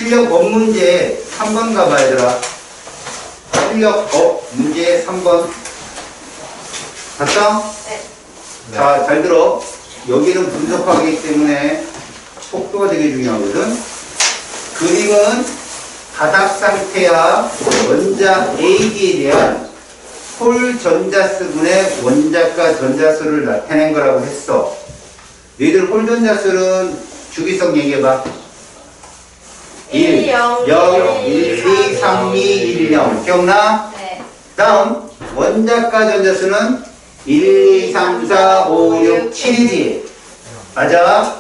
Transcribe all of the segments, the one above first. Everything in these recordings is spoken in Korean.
출력 업 문제 3번 가봐 얘들아. 출력 업 문제 3번. 봤어? 네. 자, 잘 들어. 여기는 분석하기 때문에 속도가 되게 중요하거든. 그림은 바닥 상태야 원자 AD에 대한 홀 전자수분의 원자과 전자수를 나타낸 거라고 했어. 너희들 홀 전자수는 주기성 얘기해봐. 1, 0, 1, 2, 3, 2, 1, 0. 기억나? 네. 다음 원자과 전자수는 1, 2, 3, 4, 5, 6, 7이지. 맞아?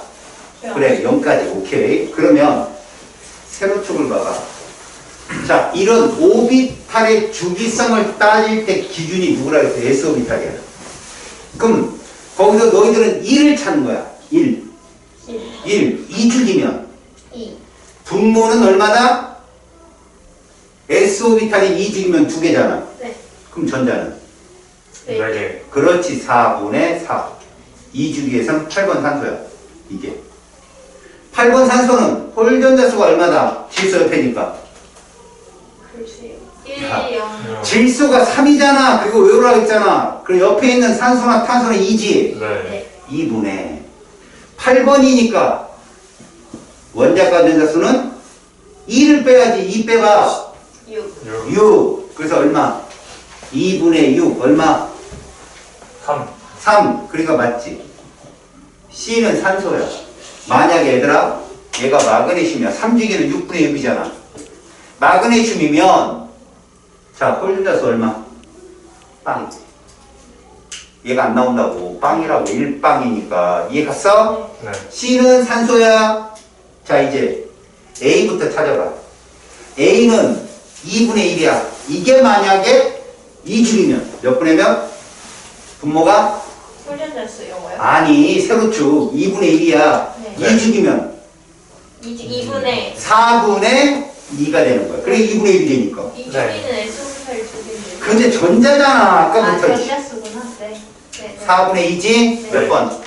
그래, 0까지. 오케이. 그러면 세로축을 봐봐. 자, 이런 오비탈의 주기성을 따질 때 기준이 누구라 했어? S오비탈이야. 그럼 거기서 너희들은 1을 찾는 거야. 1. 1. 2주기면 2. 분모는 얼마다? S오비탈이 2주기면 2개잖아. 네. 그럼 전자는? 네. 4개. 그렇지. 4분의 4. 2주기에선 8번 산소야. 이게. 8번 산소는 홀 전자수가 얼마다? 질소 옆에니까. 글쎄요. 자, 1, 0. 질소가 3이잖아. 그리고 외로라 했잖아. 그리고 옆에 있는 산소나 탄소는 2지. 네. 2분의 8번이니까 원자과 전자수는 2를 빼야지. 2 빼봐. 6. 6. 그래서 얼마? 2분의 6. 얼마? 3. 3. 그러니까 맞지. C는 산소야. 만약에 얘들아 얘가 마그네슘이야. 3주기는 6분의 6이잖아. 마그네슘이면 자, 홀전자수 얼마? 빵. 얘가 안 나온다고. 빵이라고. 1빵이니까. 이해 갔어? 네. C는 산소야. 자, 이제 A부터 찾아봐. A는 2분의 1이야. 이게 만약에 2주기면 몇 분의 몇? 분모가? 홀전자수 영어요? 아니, 세로축 2분의 1이야. 네. 2주기면 2분의 4분의 2가 되는 거야. 그래 2분의 1이 되니까. 2주기는 네. S오비탈 2개인데. 근데 전자잖아. 아까부터. 전자수구나. 네. 네. 4분의 2지? 몇 네. 번?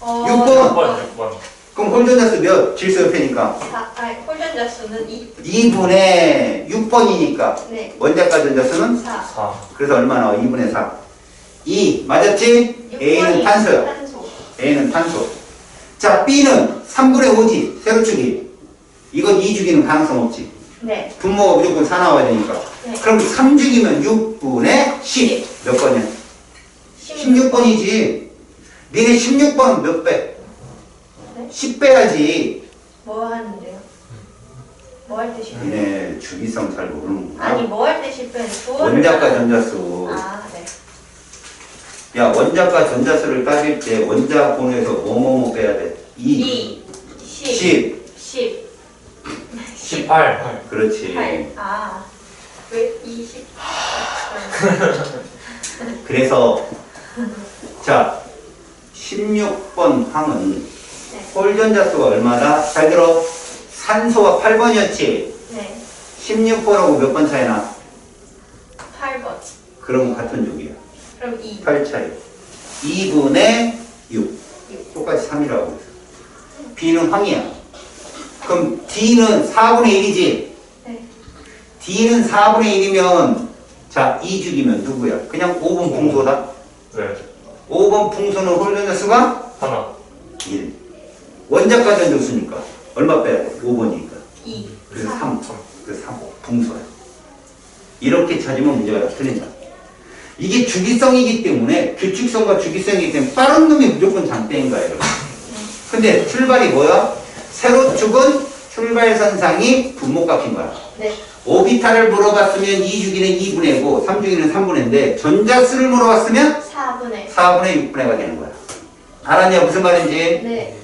6번. 6번. 6번. 그럼 홀전자수 몇? 질소 옆에니까. 홀전자수는 2. 2분의 6번이니까. 네. 원자과 전자수는? 4. 4. 그래서 얼마 나와? 2분의 4. 2. 맞았지? A는 탄소야. 탄소. A는 탄소. 자, B는 3분의 5지. 세로축이. 이건 2주기는 가능성 없지. 네. 분모가 무조건 4 나와야 되니까. 네. 그럼 3주기면 6분의 10. 몇 번이야? 16번이지. 니네 16번은 몇 배? 네? 10 빼야지. 뭐 하는데요? 뭐 할 때 10배? 니네 주기성 잘 모르는구나. 아니 뭐 할 때 10배는 원자과 전자수. 아, 네. 야, 원자과 전자수를 따질 때 원자 번호에서 뭐뭐뭐 빼야 돼? 2, 10, 10. 10, 18. 그렇지. 8. 아, 왜 20? 그래서 자, 16번 항은 네. 홀 전자수가 얼마다? 잘 들어. 산소가 8번이었지. 네. 16번하고 몇 번 차이 나? 8번. 그럼 같은 족이야. 그럼 2. 8 차이. 2분의 6. 똑같이 3이라고 했어. B는 황이야. 그럼 D는 4분의 1이지? 네. D는 4분의 1이면 자, 2주기면 누구야? 그냥 5번 풍소다. 네. 5번 풍소는 홀 전자수가 하나. 1. 원자과 전자수니까 얼마 빼야 돼? 5번이니까. 2. 그래서 3. 그래서 3. 풍소야. 이렇게 찾으면 문제가 틀린다. 이게 주기성이기 때문에 규칙성과 주기성이기 때문에 빠른 놈이 무조건 장대인 거야, 여러분. 근데 출발이 뭐야? 세로축은 출발선상이 분모값인 거야. 네. 오비탈을 물어봤으면 2주기는 2분의 5, 3주기는 3분의인데 전자수를 물어봤으면 4분의 4분의 6분의가 되는 거야. 알았냐? 무슨 말인지? 네.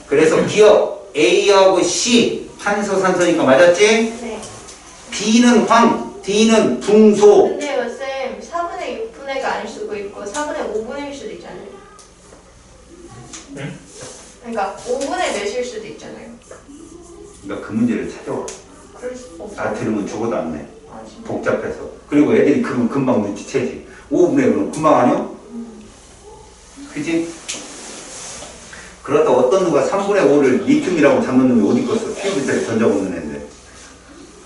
그래서 기억 A하고 C 탄소 산소니까 맞았지? 네. B는 황, D는 붕소. 근데요, 쌤, 4분의 6분의가 아닐 수도 있고 4분의 5분의일 수도 있잖아요. 응? 그러니까 5분의 몇일 수도 있잖아요. 그러니까 그 문제를 찾아와. 그럴 수 없어. 나 들으면 죽어도 안 내. 아, 진짜. 복잡해서. 그리고 애들이 그러면 금방 눈치채지. 5분의 그럼 금방 아니야? 그지? 그렇다 어떤 누가 3분의 5를 리튬이라고 잡는 놈이 어디 있겠어? 퓨비탈에 전 전자 없는 애인데.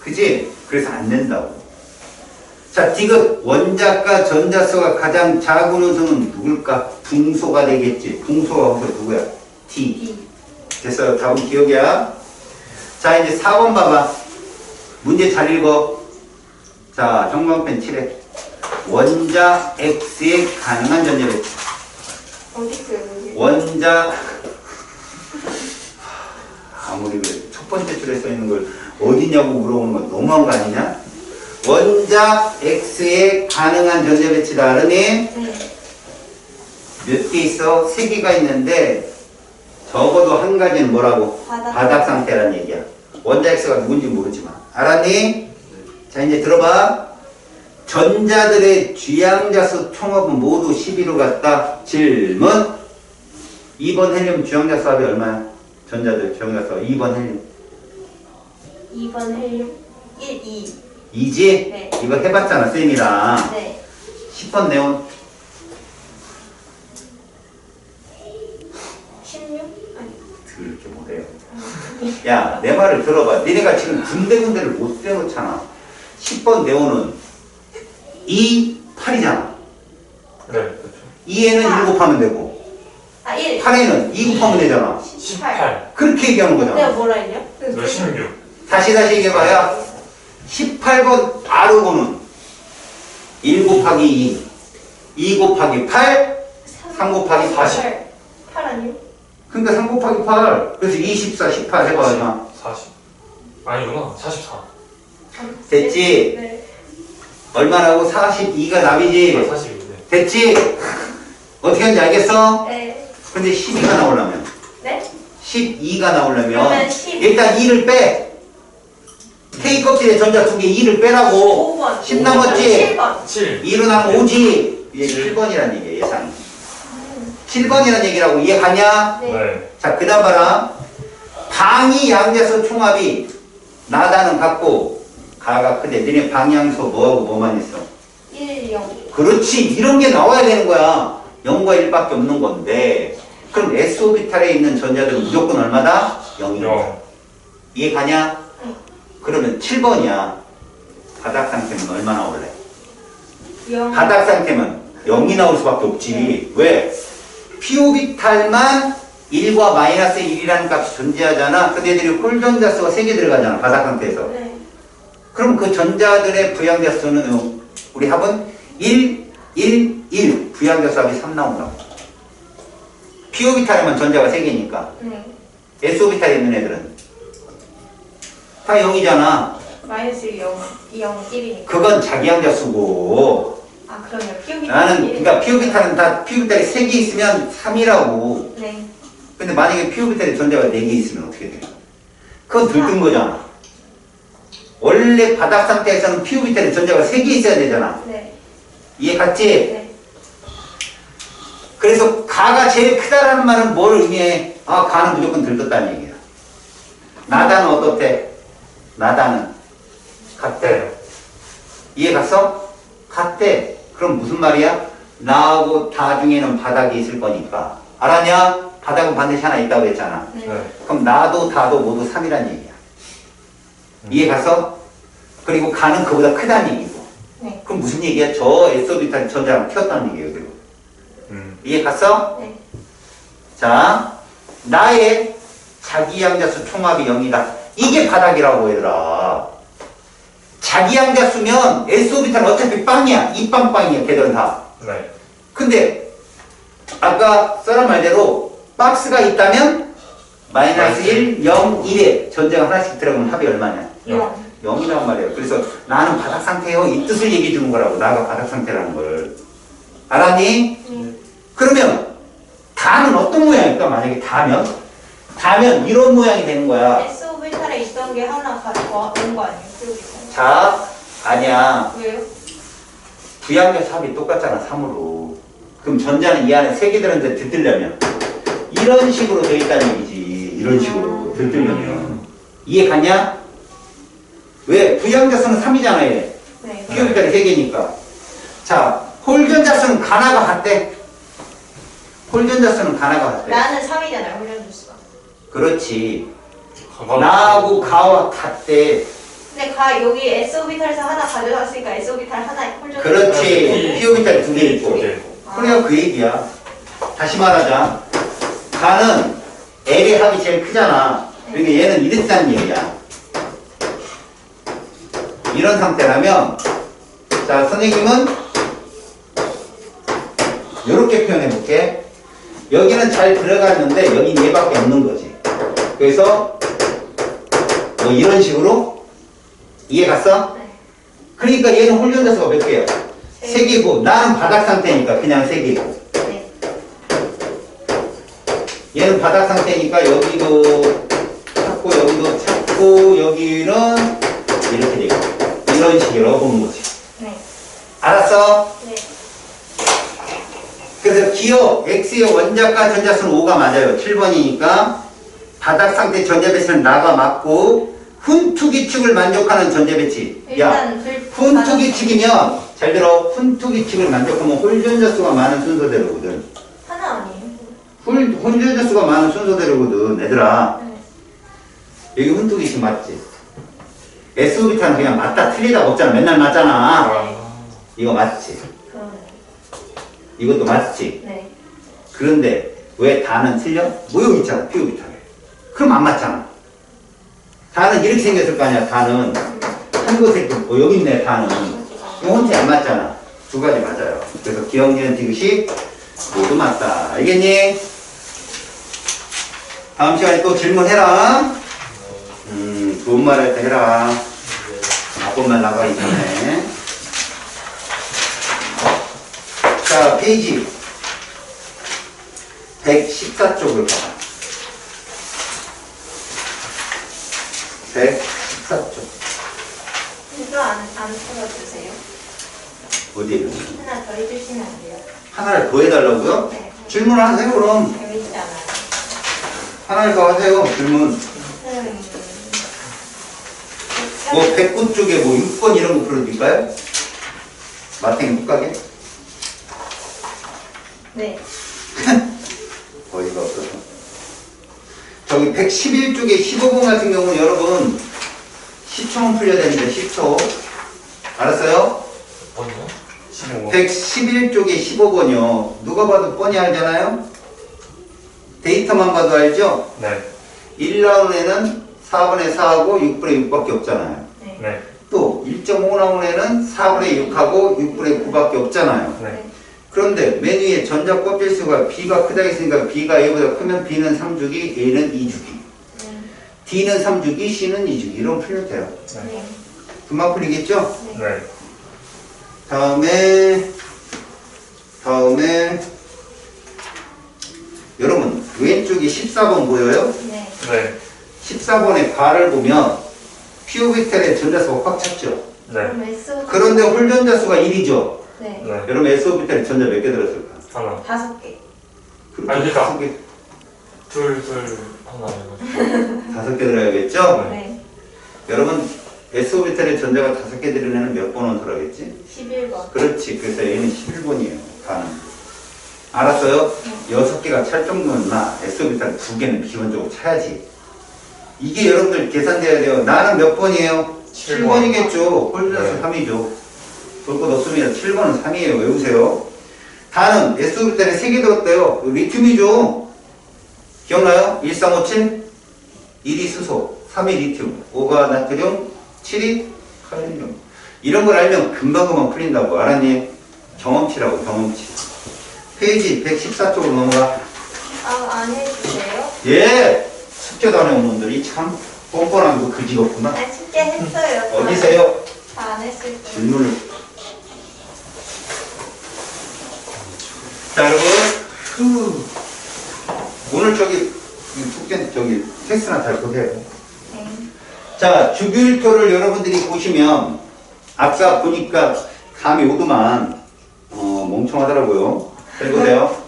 그지? 그래서 안 된다고. 자, 디귿 원자과 전자수가 가장 작은 원소는 누굴까? 붕소가 되겠지. 붕소가 원소 누구야? D. D. 됐어요. 답은 기억이야. 자, 이제 4번 봐봐. 문제 잘 읽어. 자, 형광펜 칠해. 원자 X에 가능한 전자 배치. 어디 있어요, 여기? 원자 아무리 그래 첫 번째 줄에 써 있는 걸 어디냐고 물어보는 건 너무한 거 아니냐? 원자 X에 가능한 전자 배치다. 알았니? 네. 몇 개 있어? 3개가 있는데 적어도 한 가지는 뭐라고? 바닥 상태란 얘기야. 원자 X가 누군지 모르지만. 알았니? 자, 이제 들어봐. 전자들의 주양자수 총합은 모두 12로 같다. 질문. 2번 헬륨 주양자수 합이 얼마야? 전자들 주양자수 2번 헬륨. 2번 헬륨 1, 2. 2지? 네. 이거 해봤잖아, 쌤이랑. 네. 10번 네온. 16? 아니. 들을게 못해요. 야, 내 말을 들어봐. 니네가 지금 군데군데를 못 세놓잖아. 10번 네온은 2, 8이잖아. 네, 그렇죠. 2에는 1 곱하면 되고, 아, 1. 8에는 2 곱하면 되잖아. 18. 그렇게 얘기하는 거잖아. 내가 뭐라 했냐? 너 16. 다시 얘기해봐요. 18번 R호는 1 곱하기 2, 2 곱하기 8, 3 곱하기 40. 8 아니요? 그러니까 3 곱하기 8. 그래서 24, 18 해봐. 40. 아니구나. 44. 됐지? 네. 얼마라고? 42가 답이지? 42. 네. 됐지? 어떻게 하는지 알겠어? 네. 근데 12가 나오려면, 네? 12가 나오려면 그러면 10. 일단 2를 빼. K 껍질에 전자 2개 2를 빼라고. 5번. 10 남았지? 7번. 7. 2로 나면 5지. 이게 7번이란 얘기야, 예상이. 7번이란 얘기라고 이해 가냐? 네. 네. 자, 그 다음 봐라. 방위 양자수 총합이 나다는 같고 가가 크대. 너네 방향소 뭐하고 뭐만 있어? 1, 0. 그렇지. 이런 게 나와야 되는 거야. 0과 1밖에 없는 건데. 그럼 S오비탈에 있는 전자들은 무조건 얼마다? 0이다. 0. 이해 가냐? 응. 그러면 7번이야. 바닥 상태는 얼마 나올래? 0. 바닥 상태면 0이 나올 수밖에 없지. 왜? P오비탈만 1과 마이너스 1이라는 값이 존재하잖아. 근데 얘들이 홀전자수가 3개 들어가잖아. 바닥 상태에서. 네. 그럼 그 전자들의 부양자수는 우리 합은 1, 1, 1. 부양자수 합이 3 나온다고. P오비탈에만 전자가 3개니까. 네. S오비탈에 있는 애들은 다 0이잖아. 마이너스 0, 0, 1이니까. 그건 자기양자수고. 아, 그러면 피오비탈. 나는 그러니까 P오비탈은 다 P오비탈이 3개 있으면 3이라고. 네. 근데 만약에 P오비탈에 전자가 4개 있으면 어떻게 돼? 그건 들뜬 거잖아. 원래 바닥 상태에서는 P오비탈에 전자가 3개 있어야 되잖아. 네. 이해 갔지? 네. 그래서 가가 제일 크다라는 말은 뭘 의미해? 아, 가는 무조건 들떴다는 얘기야. 나다는 어떻대? 나다는 같대. 이해 갔어? 같대. 그럼 무슨 말이야? 나하고 다 중에는 바닥이 있을 거니까. 알았냐? 바닥은 반드시 하나 있다고 했잖아. 네. 네. 그럼 나도 다도 모두 3이란 얘기야. 이해 갔어? 그리고 가는 그보다 크다는 얘기고. 네. 그럼 무슨 얘기야? 저 S오비탈 전자랑 튀었다는 얘기예요. 그리고. 이해 갔어? 네. 자, 나의 자기양자수 총합이 0이다. 이게 바닥이라고 얘들아. 자기양자수면 S오비탈은 어차피 빵이야. 이 빵빵이야. 걔들은 다. 네. 근데 아까 써란 말대로 박스가 있다면 마이너스 1, 0, 1에 전자가 하나씩 들어가면 합이 얼마냐? 0. 0이란 말이에요. 그래서 나는 바닥 상태예요. 이 뜻을 얘기해 주는 거라고. 나가 바닥 상태라는 걸. 알았니? 네. 그러면 다는 어떤 모양일까? 만약에 다면 이런 모양이 되는 거야. S오비탈에 있던 게 하나 가지고 온 거 아니에요? 피오비탈. 자, 아니야. 왜요? 부양자 합이 똑같잖아. 3으로. 그럼 전자는 이 안에 3개 들었는데 들뜨려면 이런 식으로 돼 있다는 얘기지. 이런 식으로 들뜨려면. 이해 갔냐? 왜? 부양자수는 3이잖아. 얘. 네. 피오비탈이 3개니까. 자, 홀전자수는 가나가 같대. 홀전자수는 가나가 같대. 나는 3이잖아요, 훈련주수가. 그렇지. 나하고 가와 같대. 근데 여기 S 오비탈에서 하나 가져갔으니까 S 오비탈 하나 홀 그렇지. p 오비탈 2개 있고. 그래야 그 얘기야. 다시 말하자. 가는 L의 합이 제일 크잖아. 그러니까 얘는 이랬다는 얘기야. 이런 상태라면, 자, 선생님은 이렇게 표현해 볼게. 여기는 잘 들어갔는데 여긴 얘밖에 없는 거지. 그래서 뭐 이런 식으로 이해 갔어? 네. 그러니까 얘는 홀전자수가 몇 개야? 세 개고 나는 바닥 상태니까 그냥 세 개고. 네. 얘는 바닥 상태니까 여기도 찾고 여기도 찾고 여기는 이렇게 되고 이런 식으로 보는 거지. 네. 알았어? 네. 그래서 기호 X의 원자과 전자수는 5가 맞아요. 7번이니까 바닥 상태 전자 배치는 나가 맞고 훈투기축을 만족하는 전자 배치. 야, 일단 훈투기축이면 잘 들어. 훈투기축을 만족하면 홀전자수가 많은 순서대로거든. 하나 아니에요? 홀전자수가 많은 순서대로거든. 얘들아. 네. 여기 훈투기축 맞지? S오비탈은 그냥 맞다 틀리다 없잖아. 맨날 맞잖아. 이거 맞지? 그러네. 이것도 맞지? 네. 그런데 왜 다는 틀려? 뭐 여기 있잖아. P오비탈에. 그럼 안 맞잖아. 다는 이렇게 생겼을 거 아니야. 다는 한 곳에 있고 여기 있네. 다는 이거 혼자 안 맞잖아. 두 가지 맞아요. 그래서 기억니은 디귿이 모두 맞다. 알겠니? 다음 시간에 또 질문해라. 좋은 말 할 때 해라. 나쁜 말 나가기 전에. 자, 페이지 114쪽을 봐봐. 114쪽. 이거 안 풀어주세요. 어디에요? 하나 더 해주시면 안 돼요? 하나를 더 해달라고요? 네. 질문하세요, 그럼. 재밌지 않아요? 하나를 더 하세요, 질문. 뭐, 109쪽에 뭐, 6번 이런 거 풀어드릴까요? 마탱이 못 가게? 네. 어이가 없어서. 저기 111쪽에 15번 같은 경우는 여러분 10초만 풀려야 되는데 10초. 알았어요? 어디요? 15번. 111쪽에 15번이요. 누가 봐도 뻔히 알잖아요? 데이터만 봐도 알죠? 네. 1나온에는 4분의 4하고 6분의 6밖에 없잖아요. 네. 네. 또 1.5 나온 애는 4분의 6하고 6분의 9밖에 없잖아요. 네. 그런데 맨 위에 전자 껍질수가 B가 크다 했으니까 B가 A보다 크면 B는 3주기, A는 2주기. D는 3주기, C는 2주기. 이런 풀면 돼요. 네. 금방 풀리겠죠? 네. 다음에 여러분 왼쪽이 14번 보여요? 네. 네. 14번의 바를 보면 P오비탈의 전자수가 꽉 찼죠? 네. 그럼 S 그런데 홀전자수가 1이죠? 네. 네. 여러분 S오비탈에 전자 몇 개 들었을까? 하나. 5개. 아니, 그러니까. 5개, 둘, 하나, 이거. 5개 들어야겠죠? 네. 여러분 S오비탈의 전자가 5개 들은 애는 몇 번 원소라겠지? 11번. 그렇지. 그래서 얘는 11번이에요. 가는. 알았어요? 6개가 찰 정도는 나 S오비탈 2개는 기본적으로 차야지. 이게 여러분들 계산돼야 돼요. 나는 몇 번이에요? 7번이겠죠. 홀전자수 네. 3이죠. 볼 것 없습니다. 7번은 3이에요. 외우세요. 다는 S오비탈에 3개 들었대요. 리튬이죠. 기억나요? 1357? 1이 수소, 3이 리튬, 5가 나트륨, 7이 칼륨. 이런 걸 알면 금방금방 풀린다고. 알았니? 경험치라고, 경험치. 페이지 114쪽으로 넘어가. 안 해주세요? 예! 숙제도 안 해온 놈들이 참 뻔뻔한 거 그지 없구나. 아, 숙제 했어요. 어디세요? 다 안 했을 때. 질문을. 자, 여러분. 오늘 숙제, 테스트나 잘 보세요. 네. 자, 주기율표를 여러분들이 보시면, 아까 보니까 감이 오더만, 멍청하더라고요. 잘 보세요.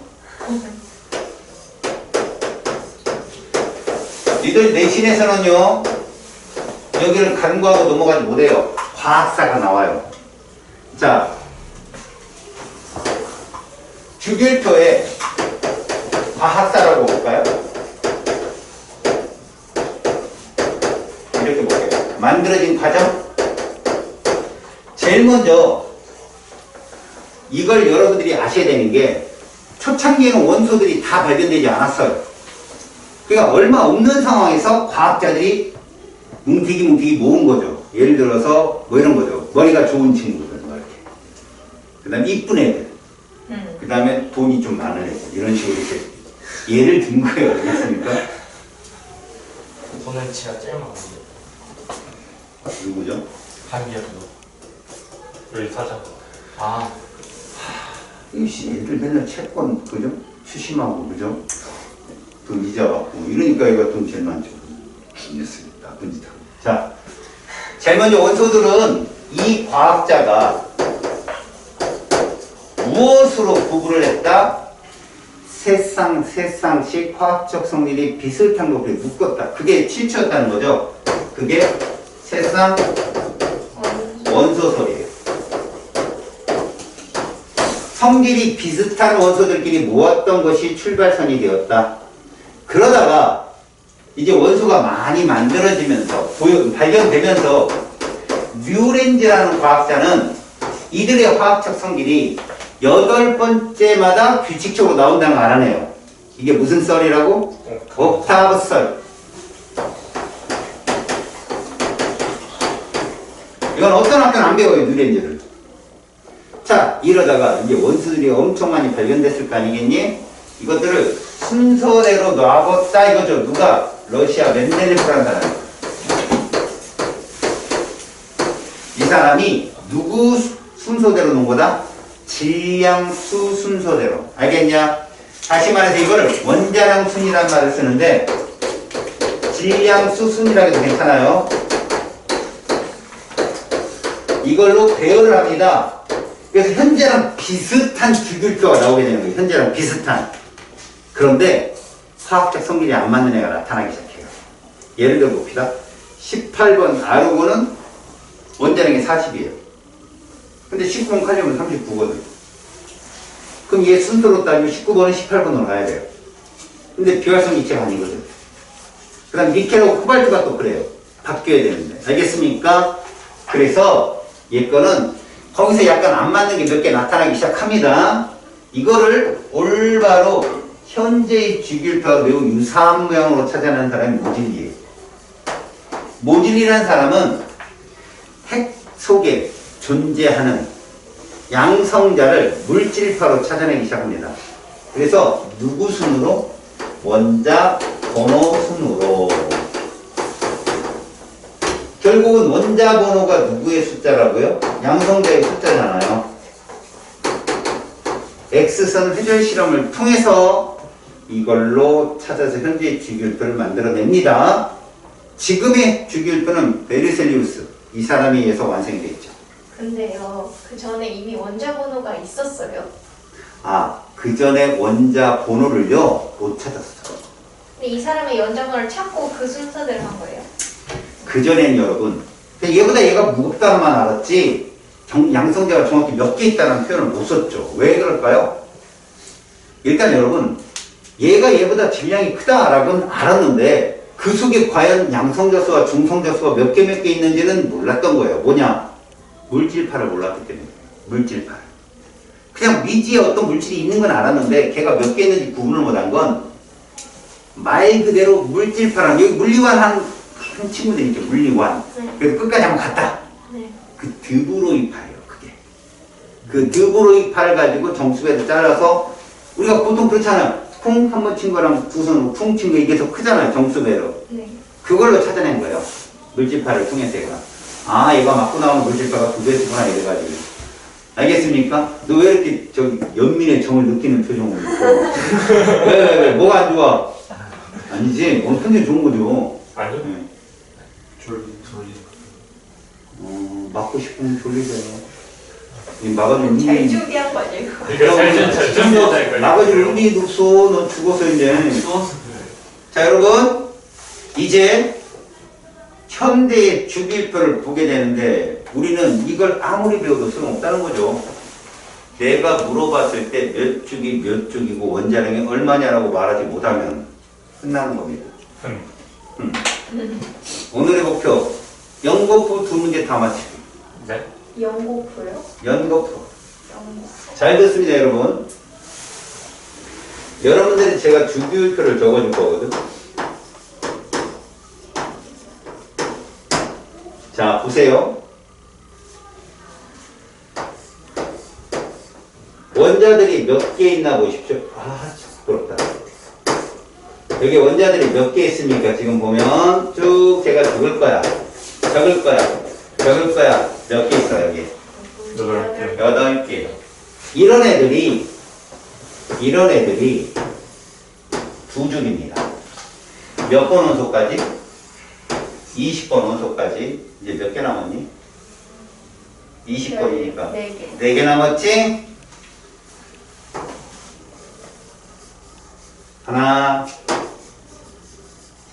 니들 내신에서는요, 여기를 간과하고 넘어가지 못해요. 과학사가 나와요. 자, 주기율표에 과학사라고 볼까요? 만들어진 과정. 제일 먼저 이걸 여러분들이 아셔야 되는 게 초창기에는 원소들이 다 발견되지 않았어요. 그러니까 얼마 없는 상황에서 과학자들이 뭉티기 모은 거죠. 예를 들어서 뭐 이런 거죠. 머리가 좋은 친구들 뭐 이렇게. 그 다음에 이쁜 애들. 그 다음에 돈이 좀 많은 애들. 이런 식으로 이렇게 예를 든 거예요. 알겠습니까? 돈은 제가 제일 많은데. 누구죠? 한기현도. 우리 사장. 아, 이씨 애들 맨날 채권 그죠? 추심하고 그죠? 돈 이자 받고 이러니까 얘가 돈 제일 많죠. 이랬습니다. 나쁜 짓 하고. 자, 제일 먼저 원소들은 이 과학자가 무엇으로 구분을 했다? 세쌍씩 화학적 성질이 비슷한 것들이 묶었다. 그게 실체였다는 거죠. 그게 세상 원소설이에요. 성질이 비슷한 원소들끼리 모았던 것이 출발선이 되었다. 그러다가 이제 원소가 많이 만들어지면서 발견되면서 류렌즈라는 과학자는 이들의 화학적 성질이 8번째마다 규칙적으로 나온다는 걸 알아내요. 이게 무슨 썰이라고? 옥타브 썰. 이건 어떤 학교는 안 배워요, 류렌즈를. 자, 이러다가 이제 원소들이 엄청 많이 발견됐을 거 아니겠니? 이것들을 순서대로 놔뒀다 이거죠. 누가? 러시아 멘델레프라는 사람. 이 사람이 누구 순서대로 놓은 거다? 질량수 순서대로. 알겠냐? 다시 말해서 이걸 원자량 순이라는 말을 쓰는데 질량수 순이라고 해도 괜찮아요. 이걸로 배열을 합니다. 그래서 현재랑 비슷한 주기율표가 나오게 되는 거예요. 현재랑 비슷한. 그런데 화학적 성질이 안 맞는 애가 나타나기 시작해요. 예를 들어 봅시다. 18번 아르곤은 원자량이 40이에요. 근데 19번 칼륨은 39거든. 그럼 얘 순서로 따지면 19번은 18번으로 가야 돼요. 근데 비활성 이체가 아니거든. 그 다음 니켈하고 코발트가 또 그래요. 바뀌어야 되는데. 알겠습니까? 그래서 얘 거는 거기서 약간 안 맞는 게 몇 개 나타나기 시작합니다. 이거를 올바로 현재의 주기율표와 매우 유사한 모양으로 찾아내는 사람이 모질리예요. 모질리라는 사람은 핵 속에 존재하는 양성자를 물질파로 찾아내기 시작합니다. 그래서 누구 순으로? 원자 번호 순으로. 결국은 원자 번호가 누구의 숫자라고요? 양성자의 숫자잖아요. X선 회전 실험을 통해서 이걸로 찾아서 현재의 주기율표를 만들어냅니다. 지금의 주기율표는 베르셀리우스 이 사람에 의해서 완성이 되어 있죠. 근데요, 그 전에 이미 원자 번호가 있었어요. 아, 그 전에 원자 번호를요 못 찾았어. 근데 이 사람의 원자 번호를 찾고 그 순서대로 한 거예요. 그 전엔 여러분, 얘보다 얘가 무겁다만 알았지 양성자가 정확히 몇 개 있다는 표현을 못 썼죠. 왜 그럴까요? 일단 여러분, 얘가 얘보다 질량이 크다라고는 알았는데 그 속에 과연 양성자 수와 중성자 수가 몇 개 있는지는 몰랐던 거예요. 뭐냐? 물질파를 몰랐기 때문에. 물질파. 그냥 미지에 어떤 물질이 있는 건 알았는데 걔가 몇 개 있는지 구분을 못한 건 말 그대로 물질파라는, 여기 물리완 한 친구들이 있죠. 물리완. 네. 그래서 끝까지 한번 갔다. 네. 그 드브로이파예요. 그게. 그 드브로이파를 가지고 정수배를 잘라서 우리가 보통 그렇잖아요. 쿵 한 번 친 거랑 두 손으로 쿵 친 거 이게 더 크잖아요. 정수배로. 네. 그걸로 찾아낸 거예요. 물질파를 통해서 얘가. 아, 얘가 맞고 나오는 물질파가 두 배수구나 이래가지고. 알겠습니까? 너 왜 이렇게 저기 연민의 정을 느끼는 표정을 해? 왜? 뭐가 안 좋아? 아니지. 오늘 편집 좋은 거죠. 아니요? 네. 졸리. 맞고 싶으면 졸리세요. 이 막아주면 잘 준비한 거 아니에요? 이거 잘 준비했다니까요. 막아주면 의미 없어. 넌 죽었어 이제. 추워서 그래. 자, 여러분, 이제 현대의 주기율표를 보게 되는데 우리는 이걸 아무리 배워도 소용없다는 거죠. 내가 물어봤을 때 몇 주기 몇 주기고 원자량이 얼마냐라고 말하지 못하면 끝나는 겁니다. 오늘의 목표 연거푸 두 문제 다 맞히기. 네? 연고프요? 연거푸. 연고. 잘 듣습니다, 여러분. 여러분들이 제가 주기율표를 적어줄 거거든. 자, 보세요. 원자들이 몇 개 있나 보십시오. 아, 참 부럽다. 여기 원자들이 몇 개 있습니까? 지금 보면 쭉 제가 적을 거야. 적을 거야. 적을 거야. 몇 개 있어, 여기? 8개. 8개. 이런 애들이 두 줄입니다. 몇 번 원소까지? 20번 원소까지. 이제 몇 개 남았니? 20번이니까. 4개. 4개 남았지? 하나,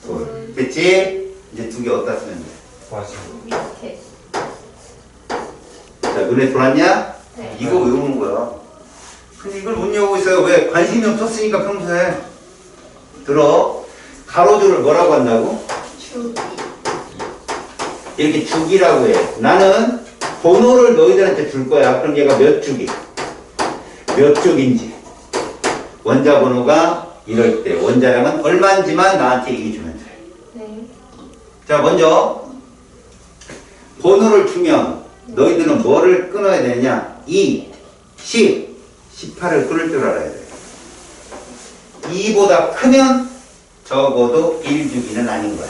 둘. 됐지? 이제 2개 어디다 쓰면 돼? 맞아. 밑에. 자, 눈에 들어왔냐? 네. 이거 외우는 거야. 근데 이걸 못 외우고 있어요. 왜? 관심이 없었으니까 평소에. 들어. 가로줄을 뭐라고 한다고? 주기. 이렇게 주기라고 해. 나는 번호를 너희들한테 줄 거야. 그럼 얘가 몇 주기? 몇 쪽인지. 원자 번호가 이럴 때 원자량은 얼마인지만 나한테 얘기해 주면 돼. 네. 자, 먼저 번호를 주면 너희들은 뭐를 끊어야 되냐? 2, 10, 18을 끊을 줄 알아야 돼. 2보다 크면 적어도 1주기는 아닌 거야.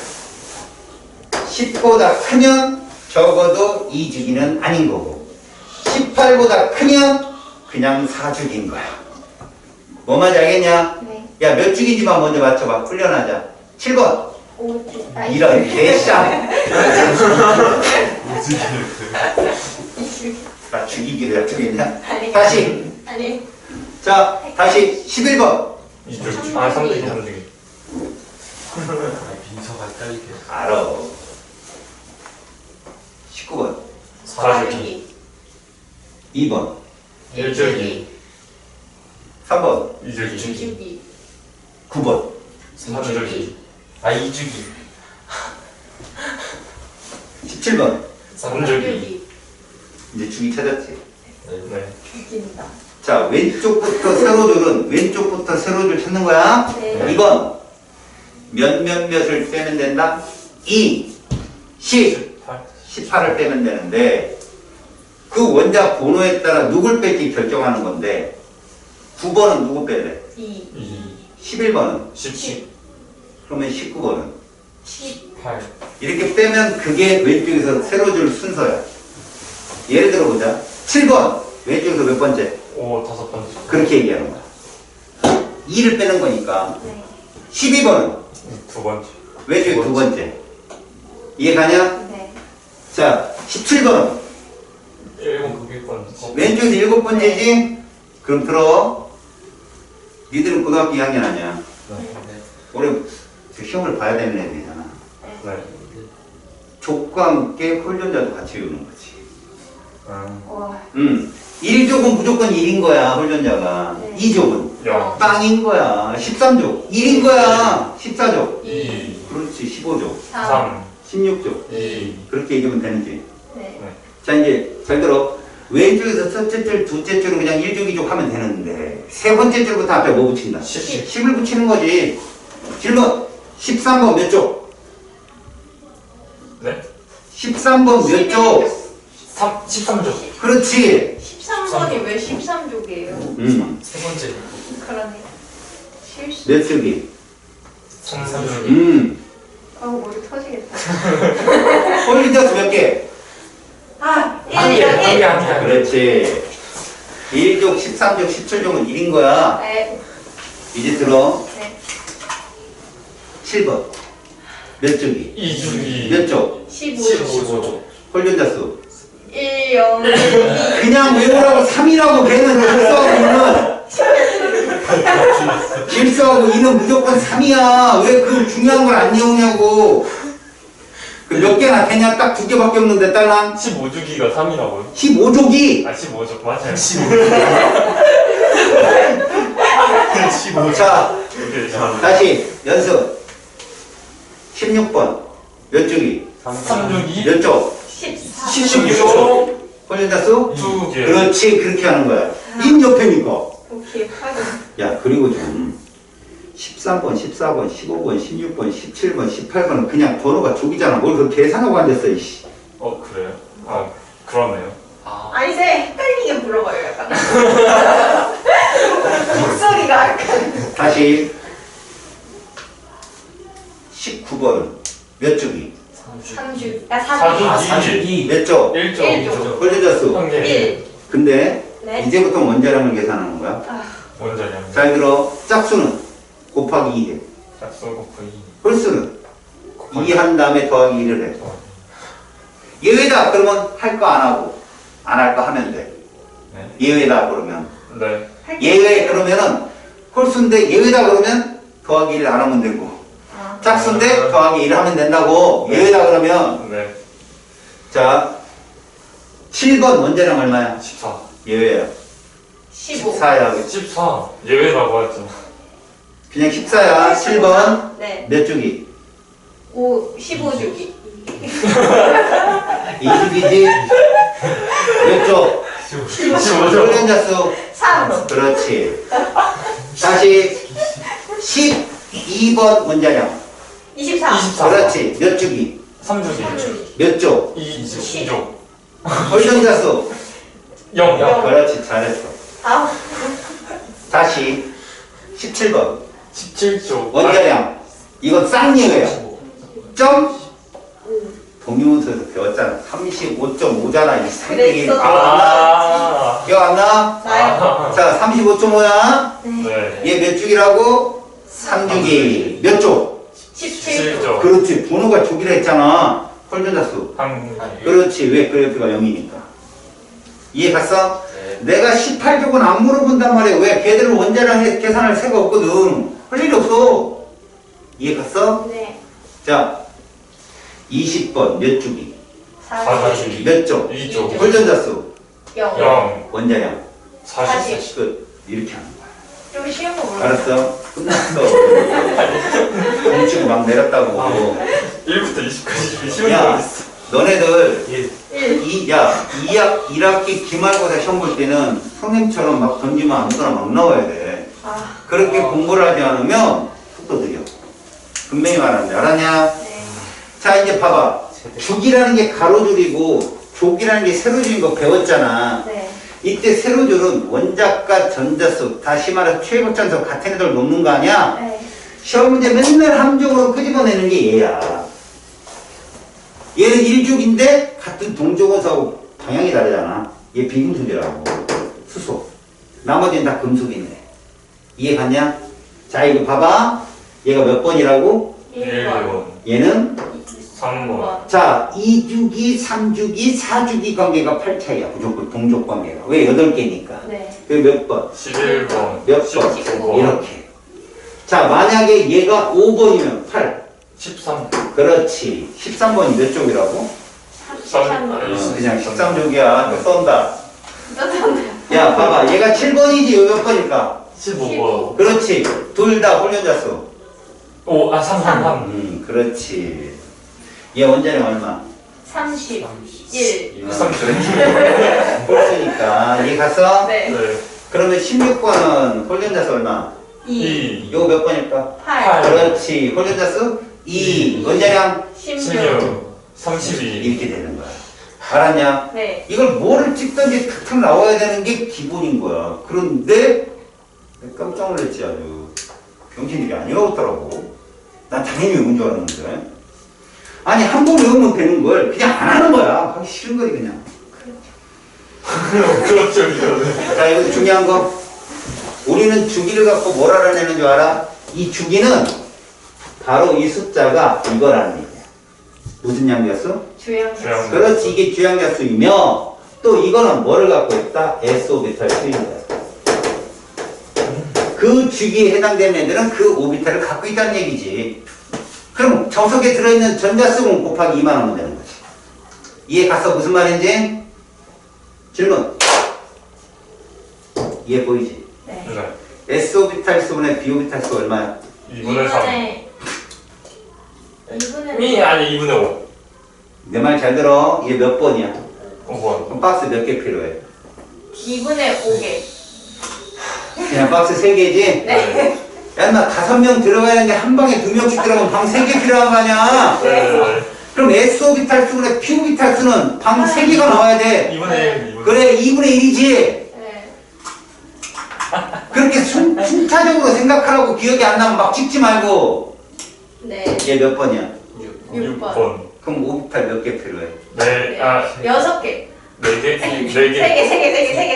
10보다 크면 적어도 2주기는 아닌 거고 18보다 크면 그냥 4주기인 거야. 뭐 말인지 알겠냐? 네. 야, 몇 주기인지만 먼저 맞춰봐. 훈련하자. 7번. 5주. 이런 개쌍. 나 죽이기로 약속했냐? 아니. 다시. 아니. 자, 다시 11번. 2주. 아, 3주기, 3주기. 민서가 딸게. 알아. 19번. 4주기. 2번. 1주기. 3번. 2주기. 2주기. 9번. 4주기. 아, 2주기. 17번. 3주기. 이제 주기 찾았지. 네. 죽인다. 자, 왼쪽부터 세로줄은 왼쪽부터 세로줄 찾는 거야. 네. 2번. 몇을 빼면 된다? 2, 10, 8. 18을 빼면 되는데 그 원자 번호에 따라 누굴 뺄지 결정하는 건데 9번은 누구 뺄래? 2. 2. 11번은? 10. 그러면 19번은? 10. 8. 이렇게 빼면 그게 왼쪽에서 세로줄 순서야. 예를 들어 보자. 7번 왼쪽에서 몇 번째? 5, 5번째. 그렇게 얘기하는 거야. 2를 빼는 거니까. 네. 12번은 2번째. 왼쪽에 두 번째. 이해 가냐? 네. 자, 17번은 1번 그게 번째. 왼쪽에서 일곱 번째지? 그럼 들어. 니들은 고등학교 2학년 아니야. 네. 올해 시험을 봐야 되는 애들이잖아. 네. 족과 함께 훈련자도 같이 외우는 거지. 와. 1족은 무조건 1인 거야, 훈련자가. 네. 2족은 0. 빵인 거야. 13족 1인 거야. 14족 2. 그렇지. 15족 3. 16족 2. 그렇게 얘기하면 되는지. 네. 자, 이제 잘 들어. 왼쪽에서 첫째 줄, 둘째 줄은 그냥 1족, 2족 하면 되는데 세 번째 줄부터 앞에 뭐 붙인다? 10. 10을 붙이는 거지. 질문. 13번 몇 쪽? 네? 13번 몇 쪽? 13조. 그렇지. 13번이 왜 13족이에요? 세 번째. 그러네요. 실수. 몇 쪽이? 3조. 머리 터지겠다. 홀리더스 몇 개? 아, 한 개, 한 개, 1. 한 개. 그렇지. 1족, 13족, 17족은 1인 거야. 네. 이제 들어. 네. 7번. 몇 쪽이? 2주기. 몇 쪽? 15족. 15조. 홀전자 수. 1, 0, 1, 2. 그냥 외우라고 3이라고 걔는 질서하고 2는. 질서하고 2는 무조건 3이야. 왜 그 중요한 걸 안 외우냐고. 그 몇 개나 되냐? 딱 2개밖에 없는데 딸랑. 15주기가 3이라고요? 15족이. 아, 15조. 맞아요. 15. 자, 이게 다시 연습. 16번. 몇 쪽이? 362. 몇 쪽? 14. 16조. 홀린다수? 2개. 그렇지, 그렇게 하는 거야. 인 옆에니까. 오케이, 확인. 야, 그리고 좀 13번, 14번, 15번, 16번, 17번, 18번은 그냥 번호가 족이잖아. 뭘 그 계산하고 앉았어, 이씨. 그래요? 아, 그러네요. 아니, 쟤 헷갈리게 물어봐요, 약간. 목소리가 약간. 다시 19번 몇 쪽이? 3주. 야, 4주. 4주. 42. 몇 쪽? 1조. 1조. 홀린다수. 1. 1. 근데 네. 이제부터 원자량을 계산하는 거야. 원자량. 잘 들어. 짝수는 곱하기 2해. 짝수 곱하기 홀수는 2 2. 한 다음에 더하기 1을 해. 예외다 그러면 할 거 안 하고 안 할 거 하면 돼. 네. 예외다 그러면. 네. 예외 그러면은 홀수인데 예외다 그러면 더하기 1 안 하면 되고 아. 짝수인데 더하기 1 하면 된다고. 예외다 그러면. 네. 자 7번 원자량 얼마야? 14. 예외야. 15. 14야. 14. 예외라고 했잖아. 그냥 14야. 7번 네. 몇 주기? 15주기. 20이지? 몇 쪽? 15조. 홀린자수. 3. 그렇지. 다시 12번 원자량. 24. 24. 그렇지. 몇 주기? 3주기. 3주기. 몇 쪽? 2조. 홀린자수. 0. 그렇지. 잘했어. 아. 다시 17번 17조. 원자량. 이건 쌍예외야. 점? 동유문서에서 배웠잖아. 35.5잖아. 이 상대기. 그랬어. 아. 기억 안 나? 나요. 자, 35.5야. 네. 얘 몇 주기라고? 3주기. 몇 쪽? 17조. 17조. 그렇지. 번호가 주기라 했잖아. 홀전자수. 한. 그렇지. 왜 그래프가 0이니까. 이해 갔어? 네. 내가 18쪽은 안 물어본단 말이야. 왜? 걔들은 원자량 계산할 새가 없거든. 할 일이 없어. 이해 갔어? 네. 자, 20번 몇 주기? 4주기. 몇 쪽? 2조. 홀전자수. 0. 0. 원자량. 40. 끝. 이렇게 하는 거야. 좀 쉬운 거 몰라. 알았어? 끝났어. 공치고 막 내렸다고. 1부터 20까지 쉬운 거 야, 있어. 너네들 1. 2학기 기말고사 시험 볼 때는 선생님처럼 막 던지면 아무거나 막 나와야 돼. 아. 그렇게 공부를 하지 않으면 속도 느려. 분명히 말하는데 알았냐? 네. 자 이제 봐봐. 죽이라는 게 가로줄이고 족이라는 게 세로줄인 거 배웠잖아. 네. 이때 세로줄은 원자과 전자수 다시 말해서 최고차원수 같은 애들 놓는 거 아니야? 네. 시험 문제 맨날 함정으로 끄집어내는 게 얘야. 얘는 1족인데 같은 동족원소하고 방향이 다르잖아. 얘 비금속이라고. 수소. 나머지는 다 금속이네. 이해 갔냐? 자 이거 봐봐. 얘가 몇 번이라고? 1번. 얘는 3번. 자 2주기, 3주기, 4주기 관계가 8차이야. 무조건 동족 관계가. 왜? 8개니까. 네. 그 몇 번? 11번. 몇 번? 19번. 이렇게. 자 만약에 얘가 5번이면 8. 13. 그렇지. 13번이 몇 쪽이라고? 13번. 그냥 13쪽이야. 쏜다. 떴던데. 야 봐봐. 얘가 7번이지. 이거 몇 번일까? 15번. 그렇지. 둘 다 홀연자수. 3. 그렇지. 얘 원자량 얼마? 31. 그렇지. 홀수니까. 얘 갔어? 네. 네. 그러면 16번은 홀연자수 얼마? 2. 2. 이거 몇 번일까? 8. 그렇지. 홀연자수 2. 원자량 16. 16. 32. 이렇게 되는 거야. 알았냐? 네. 이걸 뭐를 찍든지 탁탁 나와야 되는 게 기본인 거야. 그런데 깜짝 놀랐지 아주. 병신들이 아니었더라고. 난 당연히 외운 줄 알았는데. 아니 한 번 외우면 되는 걸 그냥 안 하는 거야. 하기 싫은 거지 그냥. 그렇죠. 자 이거 중요한 거. 우리는 주기를 갖고 뭘 알아내는 줄 알아? 이 주기는 바로 이 숫자가 이거라는 얘기야. 무슨 양자수? 주양수. 주양. 그렇지 이게 주양자수이며 또 이거는 뭐를 갖고 있다? S 오비탈 수입니다. 그 주기에 해당되는 애들은 그 오비탈을 갖고 있다는 얘기지. 그럼 정석에 들어있는 전자수는 곱하기 2만 하면 되는 거지. 이해 갔어? 무슨 말인지? 질문. 이해 보이지? 네. 네. S 오비탈 수분의 B 오비탈 수 얼마야? 2분의 3. 2분의 아니 2분의 5. 내 말 잘 들어. 얘 몇 번이야? 5번. 그럼 박스 몇 개 필요해? 2분의 5개. 그냥 박스 3개지? 네. 야, 나 5명 들어가야 하는데 한 방에 2명씩 들어가면 방 3개 필요한 거 아니야? 네. 그럼 SO비탈 수분에 PO비탈 수는 방 3개가 나와야 돼. 2분의 1. 2분의 그래, 2분의 1이지? 네. 그렇게 순차적으로 생각하라고 기억이 안 나면 막 찍지 말고. 네. 얘 몇 번이야? 6번. 6번. 그럼 오비탈 몇 개 필요해? 네. 아, 6개. 4개? 3개, 4개.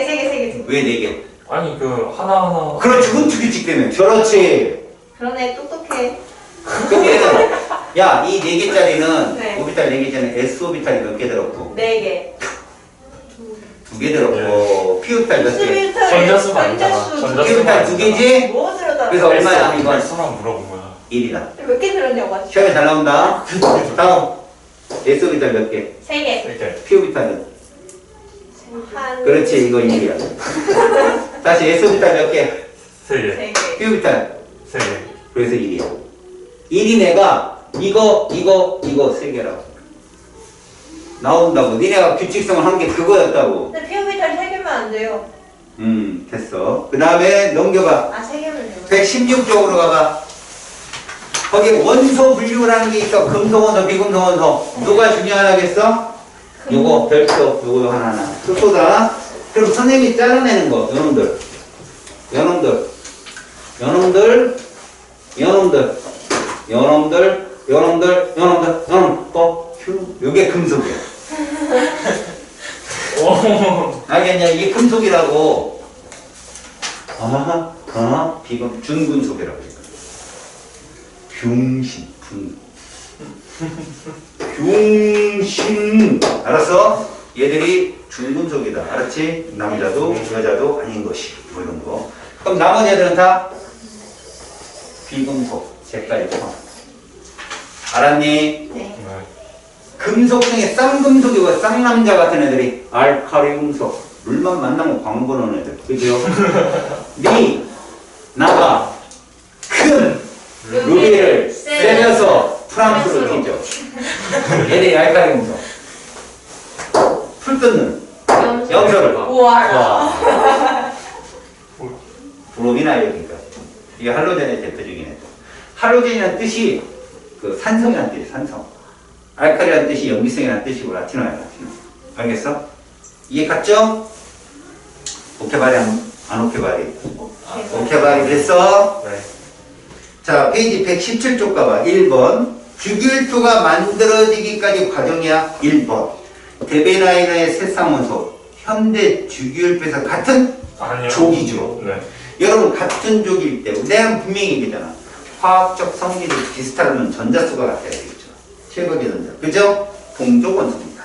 3개. 왜 4개? 아니, 그, 하나하나. 그렇지, 훈투규칙 때문에. 그렇지. 그러네, 똑똑해. 그러면, 야, 이 4개짜리는, 네. 오비탈 4개짜리는 S오비탈이 몇 개 들었고, 4개. 2개 들었고, P오비탈 몇 개? 전자수가 아니잖아. 전자수가 P오비탈 2개지? 뭐 들었다? 그래서 얼마야, 이건? 수만 물어본 거야. 1이다. 몇개 들었냐고 맞죠? 시험에 잘 나온다. 다음. S오비탈 몇 개? 3개. 3개. P오비탈은? 한. 그렇지, 이거 1이야. 다시 S오비탈 몇 개? 3개. 3개. P오비탈. 3개. 그래서 1이야. 1이 내가 이거 3개라고. 나온다고. 니네가 규칙성을 한 게 그거였다고. 근데 피오비탈 3개면 안 돼요. 됐어. 그 다음에 넘겨봐. 3개면 돼요. 116쪽으로 가봐. 거기 원소 분류라는 게 있어. 금속 원소, 비금속 원소. 누가 중요하겠어? 요거 별표, 요거 하나하나. 쏟아. 그럼 선생님이 잘라내는 거. 요놈들. 요게 금속이야. 오. 알겠냐? 이게 금속이라고. 비금, 준금속이라고. 병신, 병신. 알았어? 얘들이 준금속이다. 알았지? 남자도 여자도 아닌 것이. 뭐 이런 거. 그럼 나머지 애들은 다 비금속. 색깔이 청. 알았니? 네. 금속 중에 쌍금속이고 쌍남자 같은 애들이 알카리 금속. 물만 만나면 광고 넣는 애들. 그죠? 니, 나가, 큰 루비를 세면서 프랑스로 튀죠. 얘들이 알카리 금속. 풀 뜯는 염소를 봐. 우와. 브로미나 여기까지. 이게 할로젠의 대표적인 애들. 할로젠이라는 뜻이 그 산성이라는 뜻이 산성. 알칼리라는 뜻이 염기성이라는 뜻이고 라틴어야 라틴어. 알겠어? 이해 갔죠? 오케바리 안 오케바리? 오케바리 됐어? 네. 자, 페이지 117쪽 가봐. 1번. 주기율표가 만들어지기까지 과정이야. 1번. 데베나이너의 새쌍원소. 현대 주기율표에서 같은 아니요. 족이죠. 네. 여러분 같은 족이기 때문에 내가 분명히 얘기잖아. 화학적 성질이 비슷하면 전자수가 같아야 되겠죠. 최고의 전자. 그죠? 동족 원소입니다.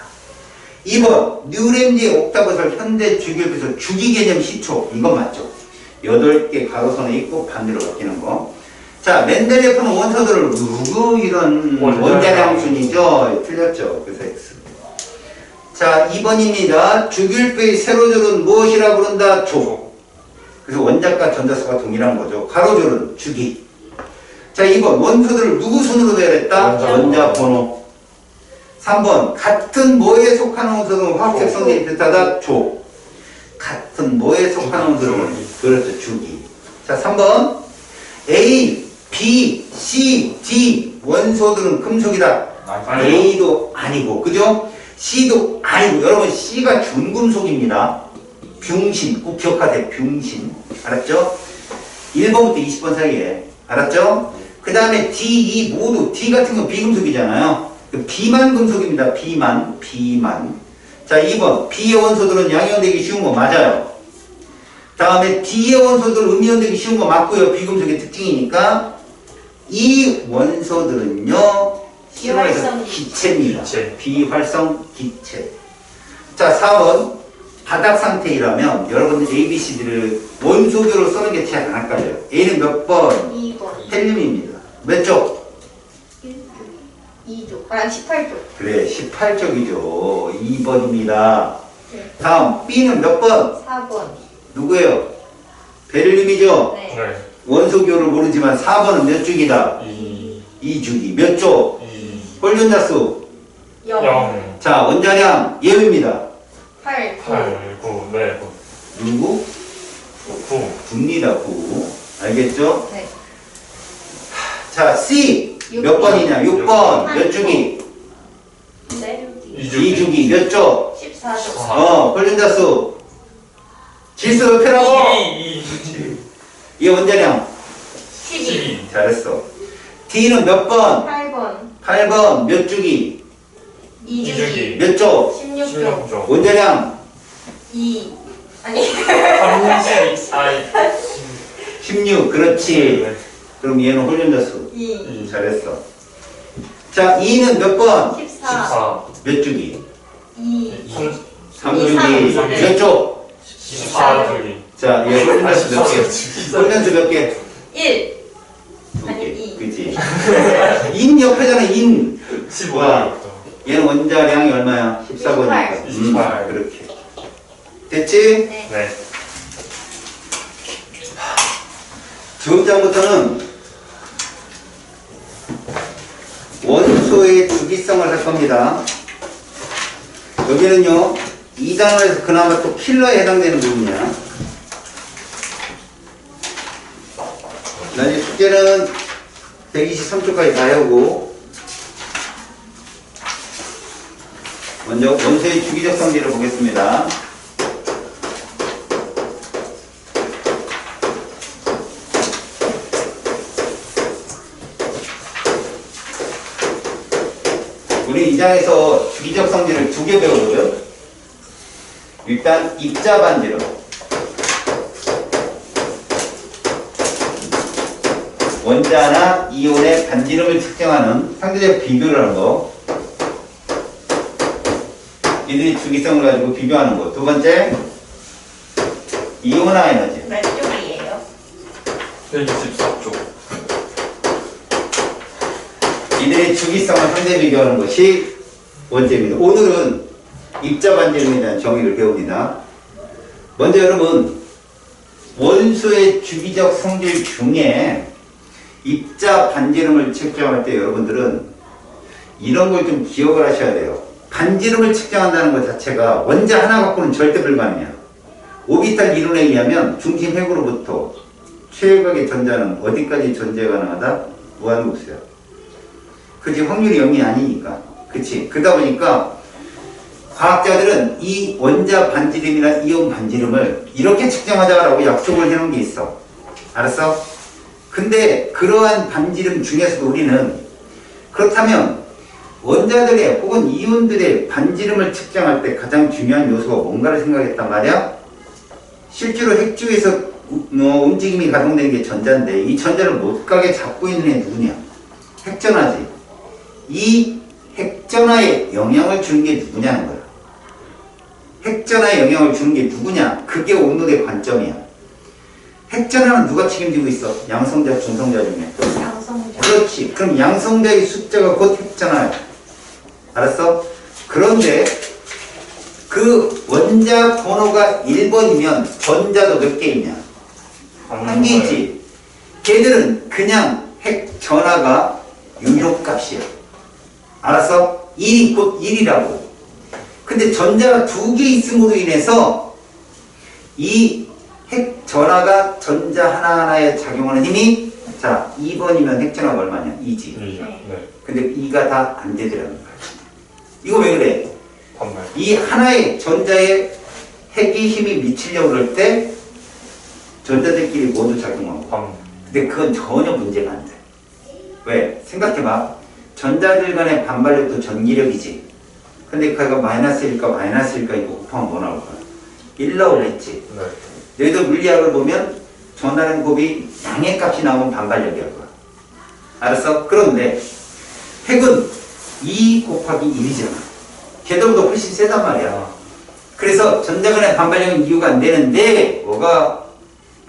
2번. 뉴램지의 옥타브설 현대 주기율표에서 주기 개념 시초. 이건 맞죠? 8개 가로선에 있고 반대로 바뀌는 거. 자, 멘델레프는 원소들을 누구 이런 원자량순이죠. 틀렸죠. 그래서 X. 자, 2번입니다. 주기율표의 세로줄은 무엇이라 부른다? 조. 그래서 원자과 전자수가 동일한 거죠. 가로줄은 주기. 자, 2번. 원소들을 누구 순으로 배열했다? 원자 번호. 3번. 같은 뭐에 속하는 원소는 화학적 성질이 비슷하다? 조. 같은 뭐에 속하는 원소는 그렇죠. 주기. 자, 3번. A, B, C, D 원소들은 금속이다. A도 아니고, 그죠? C도 아니고, 여러분 C가 준금속입니다. 병신, 꼭 기억하세요. 병신. 알았죠? 1번부터 20번 사이에. 알았죠? 그 다음에 D, E 모두, D 같은 건 비금속이잖아요. B만 금속입니다. B만. 자, 2번. B의 원소들은 양이온되기 쉬운 거 맞아요. 다음에 D의 원소들은 음이온되기 쉬운 거 맞고요. 비금속의 특징이니까. 이 원소들은요. 비활성 기체입니다. 기체. 비활성 기체. 자, 4번. 바닥 상태이라면 여러분들 A, B, C, D를 원소별로 쓰는 게 제일 안 헷갈려요. A는 몇 번? 2번. 헬륨입니다. 몇 쪽? 2조. 아, 18조. 그래, 18쪽이죠. 2번입니다. 네. 다음, B는 몇 번? 4번. 누구예요? 베릴륨이죠? 네. 네. 원소교를 모르지만 4번은 몇 쪽이다? 2주기. 몇 쪽? 홀전자수? 0. 0, 자, 원자량 예우입니다. 8. 8, 9, 네, 누구? 9. 9입니다. 9. 알겠죠? 네. 자, C 몇 육 번이냐? 6번 몇 주기? 네. 2주기 몇 조? 14조. 홀전자수 지수 몇 표라고? 2, 이 원자량 12. 12. 잘했어. D는 몇 번? 8번. 8번 몇 주기? 2주기. 몇 조? 16조. 16조. 원자량 2. 아니. 30, 아니. 16. 그렇지. 네. 그럼 얘는 홀전자수 2. 잘했어. 자, 2는 몇 번? 14. 14. 몇 주기? 2. 3주기 삼. 몇 조? 14주기. 자, 얘 홀전자수 몇 개? 홀전수 몇 개? 1. 두 아니, 개. 이. 그치? 인 옆에잖아, 인. 15. 얘는 원자량이 얼마야? 14번이니까. 28. 그렇게. 됐지? 네. 네. 다음 장부터는 원소의 주기성을 할 겁니다. 여기는요, 2단원에서 그나마 또 필러에 해당되는 부분이야. 나중에 숙제는 123초까지 다 해오고, 먼저 원소의 주기적 성질을 보겠습니다. 우리 2장에서 주기적 성질을 2개 배우거든. 일단 입자 반지름. 원자나 이온의 반지름을 측정하는 상대적 비교를 하는 거. 이들이 주기성을 가지고 비교하는 거. 두 번째, 이온화 에너지. 몇 쪽이에요? 124조. 이들의 주기성을 상대 비교하는 것이 원제입니다. 오늘은 입자 반지름에 대한 정의를 배웁니다. 먼저 여러분, 원소의 주기적 성질 중에 입자 반지름을 측정할 때 여러분들은 이런 걸 좀 기억을 하셔야 돼요. 반지름을 측정한다는 것 자체가 원자 하나 갖고는 절대 불가능해요. 오비탈 이론에 의하면 중심 핵으로부터 최외곽의 전자는 어디까지 존재 가능하다? 무한급수야. 그치, 확률이 0이 아니니까. 그치. 그러다 보니까 과학자들은 이 원자 반지름이나 이온 반지름을 이렇게 측정하자라고 약속을 해놓은 게 있어. 알았어? 근데 그러한 반지름 중에서도 우리는 그렇다면 원자들의 혹은 이온들의 반지름을 측정할 때 가장 중요한 요소가 뭔가를 생각했단 말이야? 실제로 핵중에서 움직임이 가동되는 게 전자인데 이 전자를 못 가게 잡고 있는 애 누구냐? 핵전하지. 이 핵전하에 영향을 주는 게 누구냐는 거야. 핵전하에 영향을 주는 게 누구냐? 그게 온도의 관점이야. 핵전하는 누가 책임지고 있어? 양성자, 중성자 중에. 양성자. 그렇지. 그럼 양성자의 숫자가 곧 핵전하야. 알았어? 그런데 그 원자 번호가 1번이면 전자도 몇 개 있냐? 한 개 있지. 걔들은 그냥 핵전하가 유효값이야. 알았어? 1이 곧 1이라고. 근데 전자가 2개 있음으로 인해서 이 핵전하가 전자 하나하나에 작용하는 힘이 자 2번이면 핵전하가 얼마냐? 2지. 네. 근데 2가 다 안 되더라는 거야. 이거 왜 그래? 반말. 이 하나의 전자에 핵이 힘이 미치려고 그럴 때 전자들끼리 모두 작용하고. 반. 근데 그건 전혀 문제가 안 돼. 왜? 생각해봐. 전자들 간의 반발력도 전기력이지. 근데 그가 마이너스일까 마이너스일까 이거 곱하면 뭐 나올 거야? 1 나오겠지. 네. 너희도 물리학을 보면 전하는 곱이 양의 값이 나오면 반발력이야. 알았어? 그런데 핵은 2 곱하기 1이잖아. 걔들보다 훨씬 세단 말이야. 그래서 전자 간의 반발력은 이유가 안 되는데 뭐가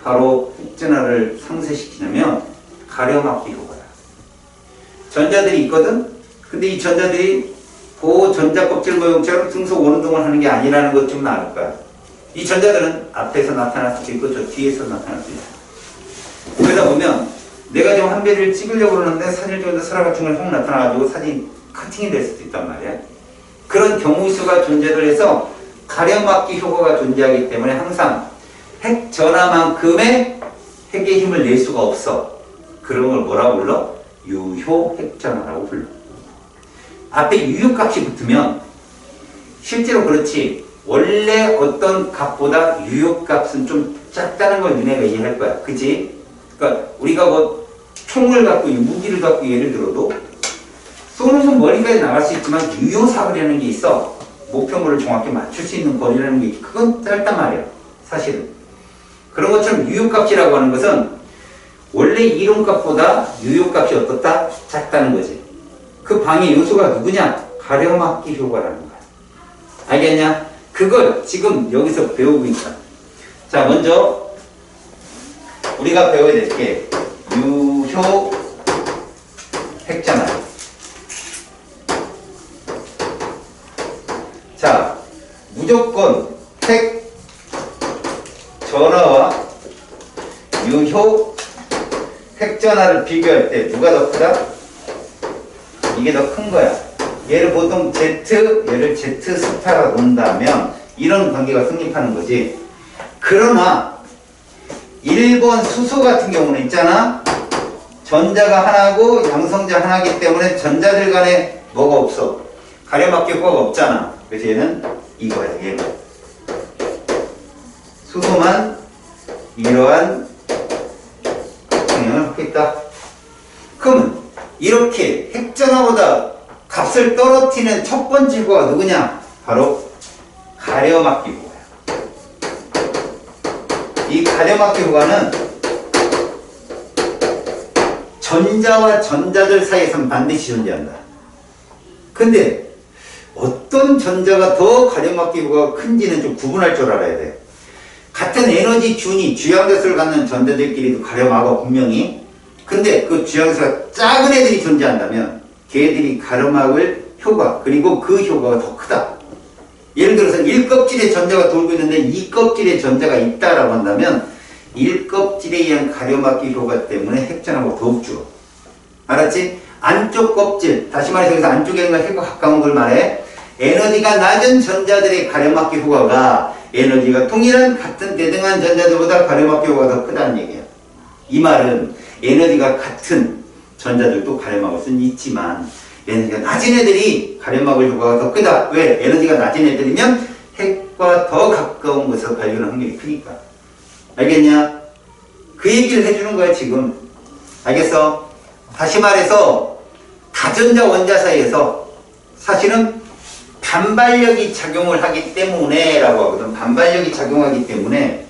바로 핵전하를 상쇄시키냐면 가려막기 효과야. 전자들이 있거든? 근데 이 전자들이 그 전자 껍질 모형처럼 등속 원운동을 하는 게 아니라는 것 좀 나을 거야. 이 전자들은 앞에서 나타날 수도 있고 저 뒤에서 나타날 수도 있어. 그러다 보면 내가 지금 한 배를 찍으려고 그러는데 사진을 찍는데 사람 같은 걸 확 나타나가지고 사진 커팅이 될 수도 있단 말이야. 그런 경우수가 존재를 해서 가려막기 효과가 존재하기 때문에 항상 핵 전하만큼의 핵의 힘을 낼 수가 없어. 그런 걸 뭐라고 불러? 유효 핵전하라고 불러. 앞에 유효값이 붙으면 실제로 그렇지 원래 어떤 값보다 유효값은 좀 작다는 걸 너네가 이해할 거야. 그치? 그러니까 우리가 뭐 총을 갖고 무기를 갖고 예를 들어도 쏘는 손 머리까지 나갈 수 있지만 유효사거리라는 게 있어. 목표물을 정확히 맞출 수 있는 거리라는 게 그건 짧단 말이야. 사실은. 그런 것처럼 유효값이라고 하는 것은 원래 이론값보다 유효값이 어떻다? 작다는 거지. 그 방해 요소가 누구냐? 가려막기 효과라는 거야. 알겠냐? 그걸 지금 여기서 배우고 있다. 자, 먼저 우리가 배워야 될 게 유효 핵전화. 자, 무조건 핵 전화와 유효 핵전화를 비교할 때 누가 더 크다? 이게 더 큰 거야. 얘를 보통 Z, 얘를 Z 스타라 놓는다면 이런 관계가 성립하는 거지. 그러나 1번 수소 같은 경우는 있잖아. 전자가 하나고 양성자 하나이기 때문에 전자들 간에 뭐가 없어? 가려막기 효과가 없잖아. 그래서 얘는 이거야. 얘가. 수소만 이러한 영향을 받고 있다. 그러면 이렇게 핵전화보다 값을 떨어뜨리는 첫 번째 효과가 누구냐? 바로 가려막기 효과야. 이 가려막기 효과는 전자와 전자들 사이에서는 반드시 존재한다. 근데 어떤 전자가 더 가려막기 효과가 큰지는 좀 구분할 줄 알아야 돼. 같은 에너지 균이 주양자수를 갖는 전자들끼리도 가려막아 분명히. 근데 그 주양수가 작은 애들이 존재한다면 걔들이 가려막을 효과 그리고 그 효과가 더 크다. 예를 들어서 1껍질에 전자가 돌고 있는데 2껍질에 전자가 있다라고 한다면 1껍질에 의한 가려막기 효과 때문에 핵전하고 더욱 줄어. 알았지? 안쪽 껍질, 다시 말해서 여기서 안쪽에 있는 핵과 가까운 걸 말해. 에너지가 낮은 전자들의 가려막기 효과가 에너지가 동일한 같은 대등한 전자들보다 가려막기 효과가 더 크다는 얘기야. 이 말은 에너지가 같은 전자들도 가려막을 수는 있지만 에너지가 낮은 애들이 가려막을 효과가 더 크다. 왜? 에너지가 낮은 애들이면 핵과 더 가까운 곳에서 발견할 확률이 크니까. 알겠냐? 그 얘기를 해주는 거야 지금. 알겠어? 다시 말해서 다전자 원자 사이에서 사실은 반발력이 작용을 하기 때문에 라고 하거든. 반발력이 작용하기 때문에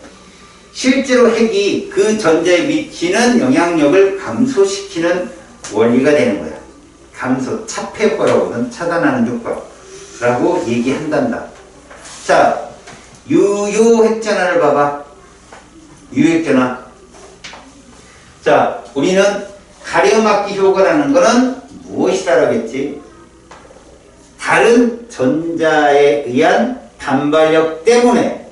실제로 핵이 그 전자에 미치는 영향력을 감소시키는 원리가 되는 거야. 감소, 차폐 효과라고 하거든. 차단하는 효과라고 얘기한단다. 자, 유효 핵전화를 봐봐. 유효 핵전화. 자, 우리는 가려막기 효과라는 거는 무엇이다라고 했지? 다른 전자에 의한 반발력 때문에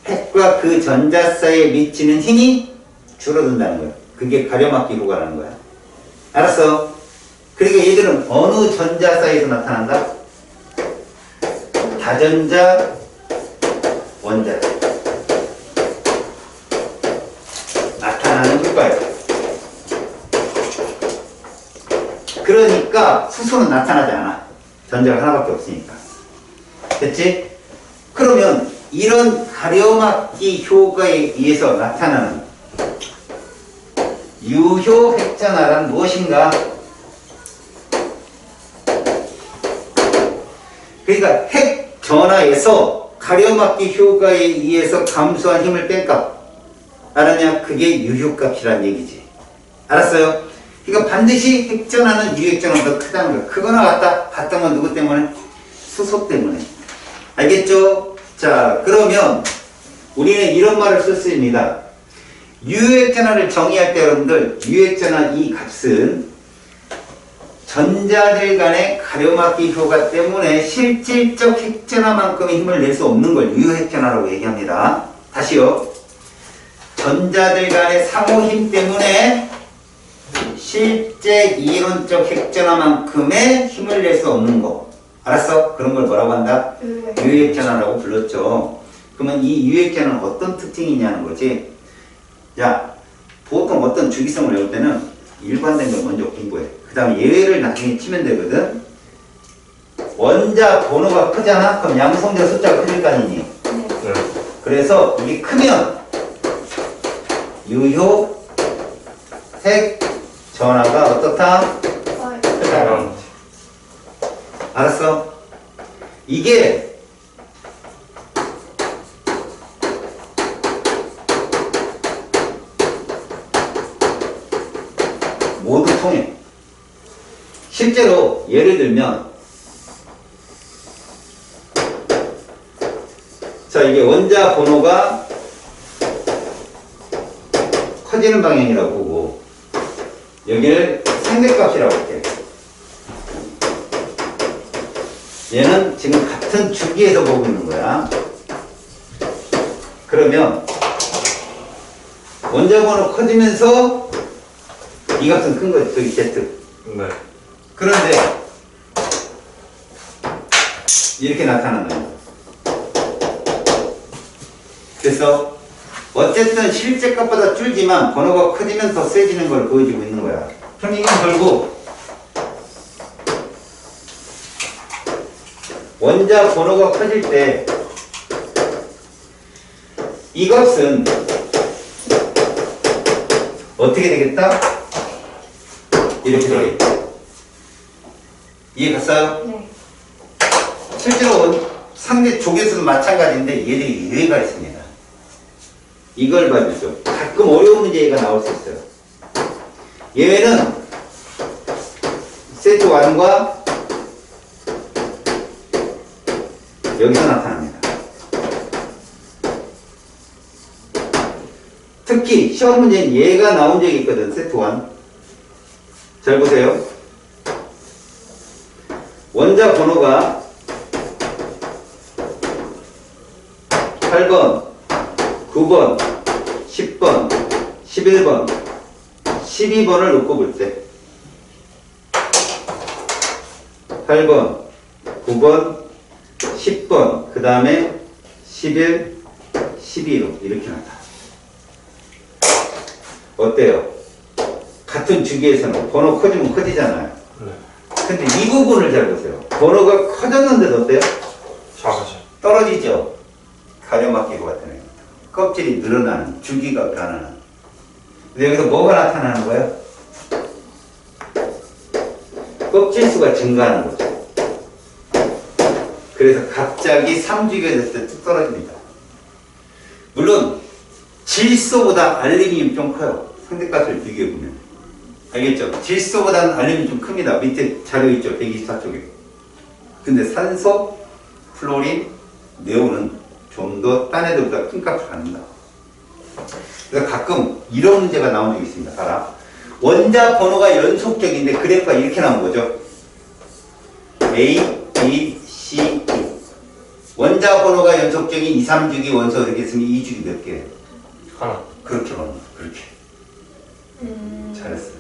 핵과 그 전자 사이에 미치는 힘이 줄어든다는 거야. 그게 가려막기 효과라는 거야. 알았어? 그러니까 얘들은 어느 전자 사이에서 나타난다? 다전자 원자 나타나는 효과야. 그러니까 수소는 나타나지 않아. 전자가 하나밖에 없으니까. 됐지? 그러면 이런 가려막기 효과에 의해서 나타나는 유효 핵전화란 무엇인가? 그러니까 핵 전화에서 가려막기 효과에 의해서 감소한 힘을 뺀 값. 알았냐? 그게 유효값이란 얘기지. 알았어요? 그러니까 반드시 핵전화는 유핵전화보다 크다는 거야. 크거나 같다? 같은 건 누구 때문에? 수소 때문에. 알겠죠? 자, 그러면 우리는 이런 말을 썼습니다. 유핵전화를 정의할 때 여러분들 유핵전화 이 값은 전자들 간의 가려막기 효과 때문에 실질적 핵전화만큼의 힘을 낼 수 없는 걸 유핵전화라고 얘기합니다. 다시요. 전자들 간의 상호힘 때문에 실제 이론적 핵전화만큼의 힘을 낼 수 없는 거. 알았어? 그런 걸 뭐라고 한다? 유액전환이라고 불렀죠. 그러면 이 유액전환은 어떤 특징이 있냐는 거지. 자, 보통 어떤 주기성을 외울 때는 일관된 걸 먼저 공부해. 그 다음에 예외를 나중에 치면 되거든. 원자 번호가 크잖아? 그럼 양성자 숫자가 커질 거 아니니? 네. 그래서 이게 크면 유효 색 전화가 어떻다? 크다. 알았어? 이게 모두 통해. 실제로 예를 들면 자, 이게 원자 번호가 커지는 방향이라고 보고 여기를 상대값이라고 할게. 얘는 지금 같은 주기에서 보고 있는 거야. 그러면 원자 번호 커지면서 이 값은 큰 거지, 저기 Z. 네. 그런데 이렇게 나타나는 거야. 그래서 어쨌든 실제 값보다 줄지만 번호가 커지면 더 세지는 걸 보여주고 있는 거야. 그럼 이건 결국 원자 번호가 커질 때 이 값은 어떻게 되겠다? 이렇게 되겠다. 이해 갔어요? 네. 실제로 상대 족에서도 마찬가지인데 얘들이 예외가 있습니다. 이걸 봐주죠. 가끔 어려운 문제가 나올 수 있어요. 예외는 세트 1과 여기서 나타납니다. 특히 시험 문제는 얘가 나온 적이 있거든. 세트 1. 잘 보세요. 원자 번호가 8번, 9번, 10번, 11번, 12번을 놓고 볼 때 8번, 9번, 10번, 그 다음에 11, 12로 이렇게 나타나. 어때요? 같은 주기에서는 번호 커지면 커지잖아요. 네. 근데 이 부분을 잘 보세요. 번호가 커졌는데도 어때요? 작아져. 떨어지죠? 가려막히고 같은 애. 껍질이 늘어나는, 주기가 변하는. 근데 여기서 뭐가 나타나는 거예요? 껍질 수가 증가하는 거죠. 그래서 갑자기 3주기가 됐을 때 뚝 떨어집니다. 물론 질소보다 알루미늄이 좀 커요. 상대값을 비교해보면. 알겠죠? 질소보다는 알루미늄이 좀 큽니다. 밑에 자료 있죠? 124쪽에. 근데 산소, 플로린, 네온은 좀 더 딴 애들보다 큰 값을 갖는다. 그래서 가끔 이런 문제가 나온 적이 있습니다. 봐라. 원자 번호가 연속적인데 그래프가 이렇게 나온 거죠. A, B, C, E. 원자 번호가 연속적인 2, 3주기 원소 이렇게 있으면 2주기 몇 개예요? 하나. 그렇게 보는 거예요. 그렇게. 잘했어요.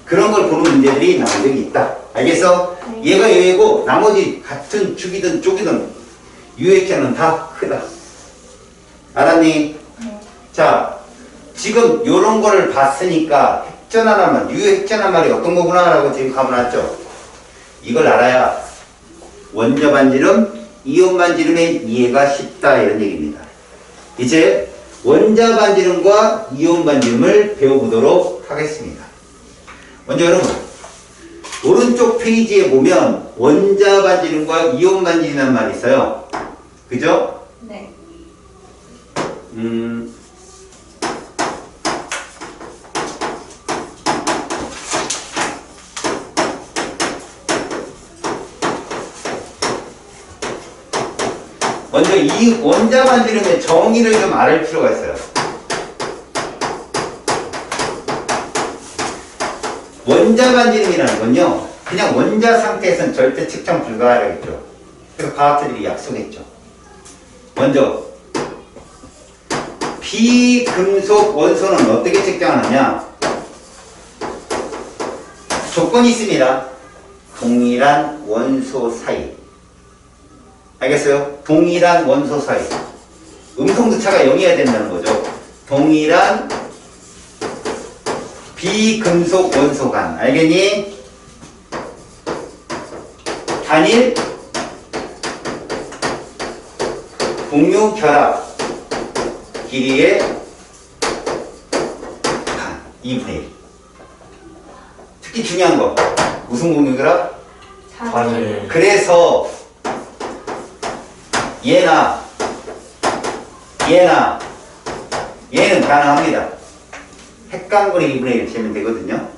그런 걸 보는 문제들이 나온 적이 있다. 알겠어? 얘가 예외고 나머지 같은 주기든 쪽이든 유액자는 다 크다. 알았니? 자, 지금 요런 거를 봤으니까 핵전환하면 유핵전환 말이 어떤 거구나 라고 지금 감을 왔죠. 이걸 알아야 원자 반지름, 이온 반지름의 이해가 쉽다 이런 얘기입니다. 이제 원자 반지름과 이온 반지름을 배워보도록 하겠습니다. 먼저 여러분 오른쪽 페이지에 보면 원자 반지름과 이온 반지름이라는 말이 있어요. 그죠? 네. 먼저 이 원자 반지름의 정의를 좀 알을 필요가 있어요. 원자 반지름이라는 건요, 그냥 원자 상태에서는 절대 측정 불가하겠죠. 그래서 과학자들이 약속했죠. 먼저 비금속 원소는 어떻게 측정하느냐? 조건이 있습니다. 동일한 원소 사이. 알겠어요? 동일한 원소 사이. 음성도 차가 0이어야 된다는 거죠. 동일한 비금속 원소 간. 알겠니? 단일 공유 결합 길이의 반 2분의 1. 특히 중요한 거 무슨 공유 결합? 단일. 그래서 얘는 가능합니다. 핵강분의 2분의 1 재면 되거든요.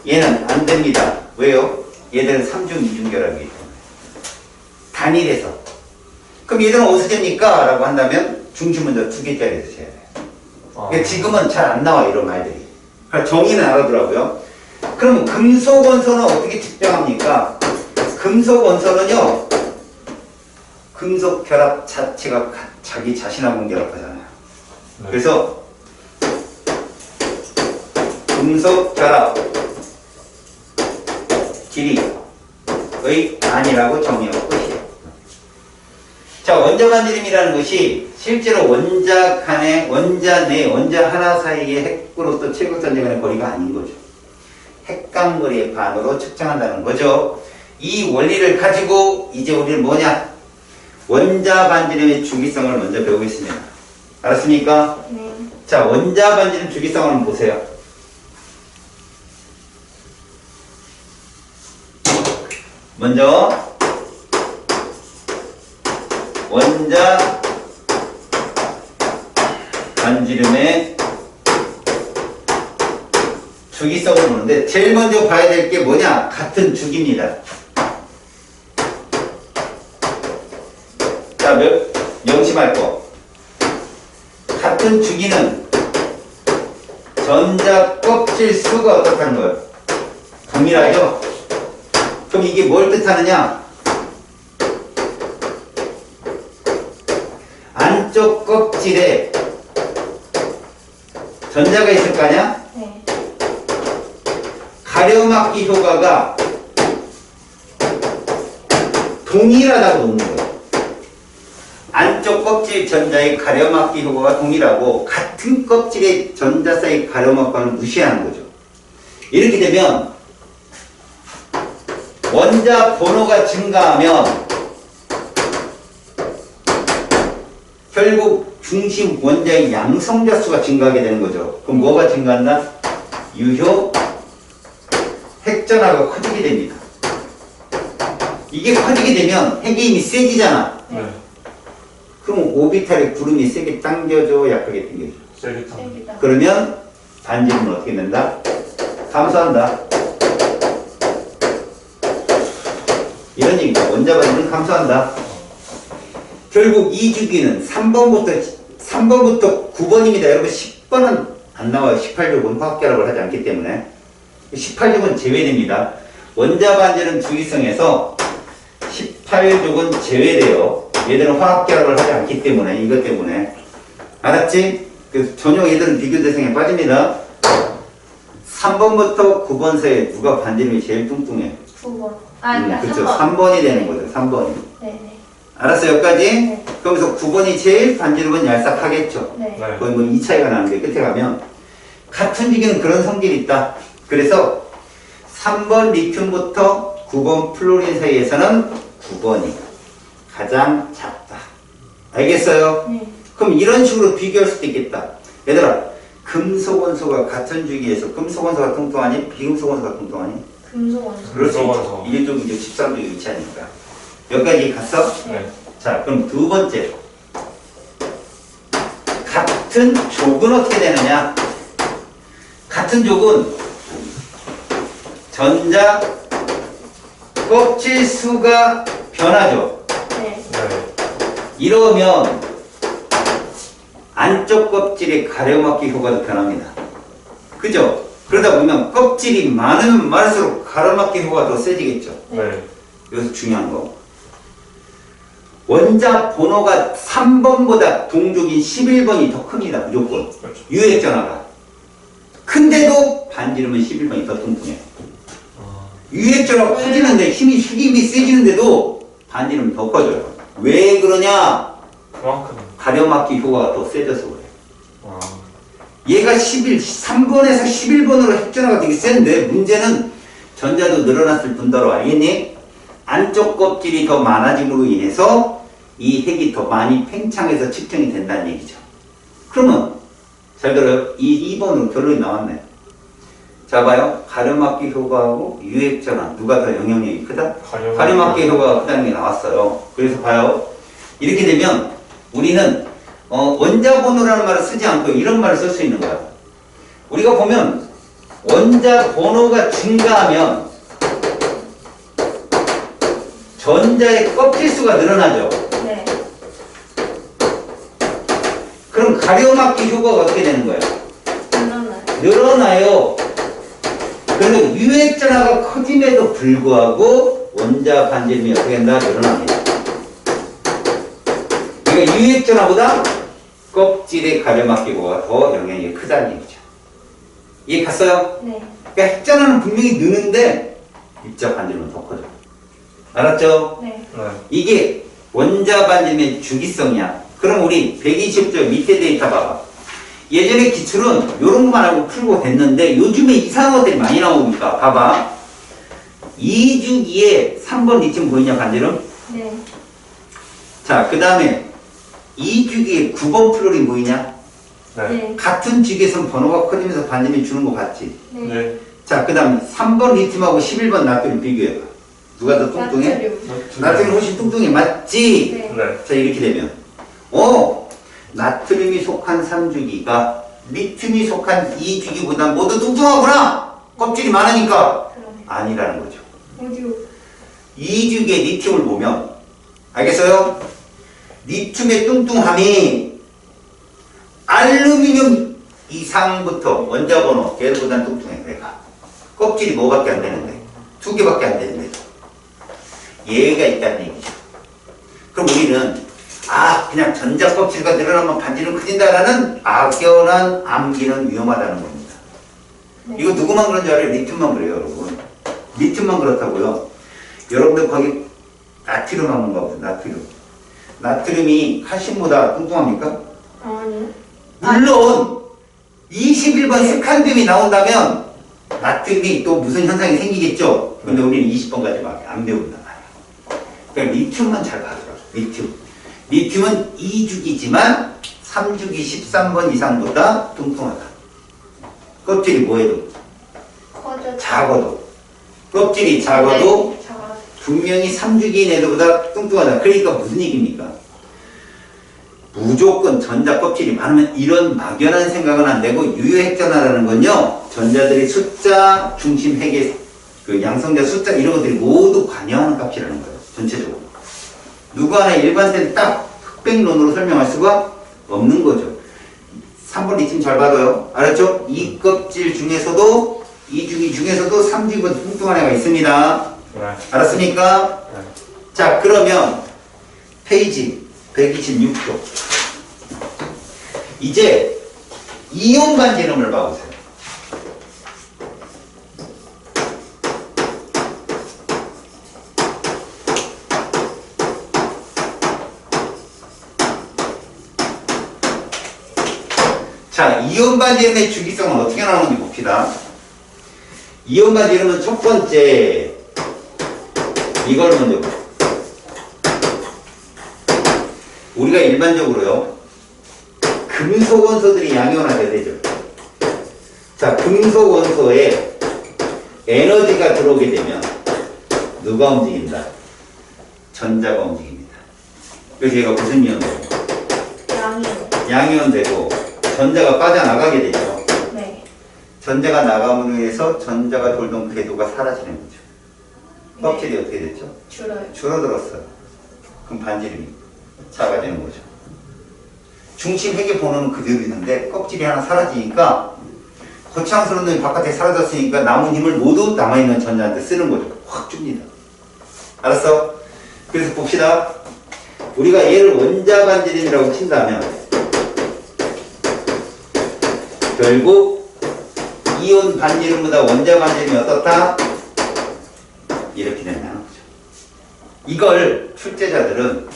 얘는 안 됩니다. 왜요? 얘들은 3중 2중 결합이기 때문에. 단일해서. 그럼 얘들은 어디서 잽니까? 라고 한다면 중심 먼저 2개짜리에서 재야 돼요. 그러니까 지금은 잘 안 나와 이런 말들이. 그러니까 정의는 알아두라고요. 그럼 금속 원소는 어떻게 측정합니까? 금속 원소는요, 금속 결합 자체가 자기 자신하고 결합하잖아요. 네. 그래서 금속 결합 길이의 아니라고 정의하고 끝이에요. 자, 원자 반지름이라는 것이 실제로 원자 내 원자 하나 사이의 핵으로부터 최극선제 간의 거리가 아닌 거죠. 핵강거리의 반으로 측정한다는 거죠. 이 원리를 가지고 이제 우리는 뭐냐? 원자 반지름의 주기성을 먼저 배우겠습니다. 알았습니까? 네. 자, 원자 반지름 주기성을 한번 보세요. 먼저 원자 반지름의 주기성을 보는데 제일 먼저 봐야 될 게 뭐냐? 같은 주기입니다. 자, 명심할 거. 같은 주기는 전자 껍질 수가 어떻다는 거예요? 동일하죠? 그럼 이게 뭘 뜻하느냐? 안쪽 껍질에 전자가 있을 거 아니야? 네. 가려막기 효과가 동일하다고 놓는 거예요. 안쪽 껍질 전자의 가려막기 효과가 동일하고 같은 껍질의 전자 사이 가려막과는 무시하는 거죠. 이렇게 되면 원자 번호가 증가하면 결국 중심 원자의 양성자 수가 증가하게 되는 거죠. 그럼 뭐가 증가한다? 유효 핵전하가 커지게 됩니다. 이게 커지게 되면 핵이 이미 세지잖아. 네. 그럼 오비탈의 구름이 세게 당겨져, 약하게 당겨져. 세게 타. 세기다. 그러면 반지름은 어떻게 된다? 감소한다. 이런 얘기입니다. 원자 반지름은 감소한다. 결국 이 주기는 3번부터 9번입니다. 여러분 10번은 안 나와요. 18족은 화학결합을 하지 않기 때문에 18족은 제외됩니다. 원자 반지름 주기성에서 18족은 제외돼요. 얘들은 화학결합을 하지 않기 때문에, 이것 때문에. 알았지? 그래서 전혀 얘들은 비교 대상에 빠집니다. 3번부터 9번 사이에 누가 반지름이 제일 뚱뚱해? 9번. 그렇죠. 3번. 3번이 되는 거죠. 3번이. 네네. 알았어요? 여기까지? 네. 그러면서 9번이 제일 반지름은 얄싹하겠죠. 네. 네. 거의 뭐 이 차이가 나는데 끝에 가면 같은 주기는 그런 성질이 있다. 그래서 3번 리튬부터 9번 플로린 사이에서는 9번이 가장 작다. 알겠어요? 네. 그럼 이런 식으로 비교할 수도 있겠다. 얘들아, 금속 원소가 같은 주기에서 금속 원소가 뚱뚱하니 비금속 원소가 뚱뚱하니? 금속 원소. 그럴 수 금속 있죠. 원소. 1쪽, 2쪽, 13쪽 위치하니까. 여기까지 갔어? 네. 자, 그럼 두 번째. 같은 족은 어떻게 되느냐? 같은 족은 전자 껍질 수가 변하죠. 네. 네. 이러면 안쪽 껍질의 가려막기 효과도 변합니다. 그죠? 그러다 보면 껍질이 많으면 많을수록 가려막기 효과가 더 세지겠죠. 네. 여기서 중요한 거. 원자 번호가 3번보다 동족인 11번이 더 큽니다. 무조건. 그렇죠. 유핵전화가. 근데도 반지름은 11번이 더 뚱뚱해. 유액전하가 커지는데 힘이 세지는데도 반지름이 더 커져요. 왜 그러냐? 그만큼. 가려막기 효과가 더 세져서 그래. 아, 얘가 3번에서 11번으로 핵전화가 되게 센데 문제는 전자도 늘어났을 뿐더러 알겠니? 안쪽 껍질이 더 많아짐으로 인해서 이 핵이 더 많이 팽창해서 측정이 된다는 얘기죠. 그러면 잘 들어요. 2번으로 결론이 나왔네. 자 봐요. 가려막기 효과하고 유액전화 누가 더 영향력이 크다? 가려막기 효과가 크다는 게 나왔어요. 그래서 봐요. 이렇게 되면 우리는 원자 번호라는 말을 쓰지 않고 이런 말을 쓸 수 있는 거야. 우리가 보면 원자 번호가 증가하면 전자의 껍질 수가 늘어나죠. 네. 그럼 가려막기 효과가 어떻게 되는 거예요? 늘어나요. 늘어나요. 그래서 유액전화가 커짐에도 불구하고 원자 반지름이 어떻게 된다? 늘어납니다. 그러니까 유액전화보다 껍질의 가려막기 효과가 더 영향이 크다는 얘기죠. 이해 갔어요? 네. 그러니까 핵전화는 분명히 느는데 입자 반지름은 더 커져. 알았죠? 네. 네. 이게 원자 반지름의 주기성이야. 그럼 우리 120조 밑에 데이터 봐봐. 예전에 기출은 이런 것만 하고 풀고 됐는데 요즘에 이상한 것들이 많이 나오니까 봐봐. 2주기에 3번 리튬 보이냐 반지름? 네. 자, 그 다음에 2주기에 9번 플로린 보이냐? 네. 네. 같은 주기에서 번호가 커지면서 반지름이 주는 거 봤지? 네. 네. 자, 그 다음에 3번 리튬하고 11번 나트륨 비교해봐. 누가 더 뚱뚱해? 나트륨. 나트륨이 훨씬 뚱뚱해. 맞지? 네. 네. 자, 이렇게 되면 나트륨이 속한 3주기가 리튬이 속한 2주기보다 모두 뚱뚱하구나! 껍질이 많으니까 그러네. 아니라는 거죠. 어디요? 2주기의 리튬을 보면 알겠어요? 리튬의 뚱뚱함이 알루미늄 이상부터 원자번호 걔들보다는 뚱뚱해. 내가 껍질이 뭐밖에 안 되는데 2개밖에 안 되는데 얘가 있다는 얘기죠. 그럼 우리는 그냥 전자 껍질가 늘어나면 반지름 커진다라는 악연한 암기는 위험하다는 겁니다. 네. 이거 누구만 그런 줄 알아요? 리튬만 그래요, 여러분. 리튬만 그렇다고요. 여러분들 거기 나트륨 한번 가보세요. 나트륨이 칼슘보다 뚱뚱합니까? 아니요. 물론 21번 스칸듐이 나온다면 나트륨이 또 무슨 현상이 생기겠죠. 근데 우리는 20번까지밖에 안 배운단 말이야. 그러니까 리튬만 잘 봐주라. 리튬은 2주기지만 3주기 13번 이상보다 뚱뚱하다. 껍질이 뭐해도 커져. 작아도 껍질이 작아도 네. 작아도. 분명히 3주기인 애들보다 뚱뚱하다. 그러니까 무슨 얘기입니까? 무조건 전자 껍질이 많으면 이런 막연한 생각은 안 되고 유효핵전화라는 건요. 전자들이 숫자 중심 핵의 그 양성자 숫자 이런 것들이 모두 관여하는 값이라는 거예요. 전체적으로. 누구 하나 일반된 딱 흑백론으로 설명할 수가 없는 거죠. 3번 리튬 잘 받아요. 알았죠? 이 껍질 중에서도 2주기 중에서도 3주기보다 뚱뚱한 애가 있습니다. 네. 알았습니까? 네. 자, 그러면 페이지 126쪽. 이제 이온 반지름을 봐보세요. 자, 이온 반지름의 주기성은 어떻게 나오는지 봅시다. 이온 반지름은 첫 번째 이걸 먼저 보세요. 우리가 일반적으로요 금속 원소들이 양이온화돼야 되죠. 자, 금속 원소에 에너지가 들어오게 되면 누가 움직인다? 전자가 움직입니다. 그래서 얘가 무슨 이온 되고? 양이온 되고 전자가 빠져나가게 되죠. 네. 전자가 나감으로 해서 전자가 돌던 궤도가 사라지는 거죠. 껍질이 어떻게 됐죠? 줄어요. 줄어들었어요. 그럼 반지름이 작아지는 거죠. 중심 핵의 번호는 그대로 있는데 껍질이 하나 사라지니까 거창스러운 놈이 바깥에 사라졌으니까 남은 힘을 모두 남아있는 전자한테 쓰는 거죠. 확 줍니다. 알았어? 그래서 봅시다. 우리가 얘를 원자 반지름이라고 친다면 결국 이온 반지름보다 원자 반지름이 어떻다? 이렇게 된다는 거죠. 이걸 출제자들은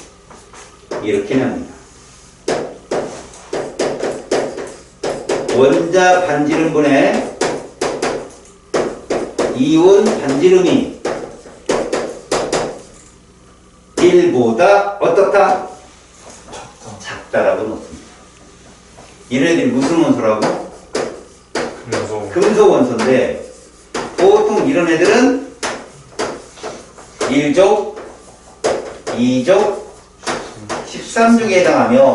이렇게 냅니다. 원자 반지름분의 이온 반지름이 1보다 어떻다? 작다라고 놓습니다. 얘네들이 무슨 원소라고? 금속. 금속 원소인데 보통 이런 애들은 1족, 2족, 13족에 해당하며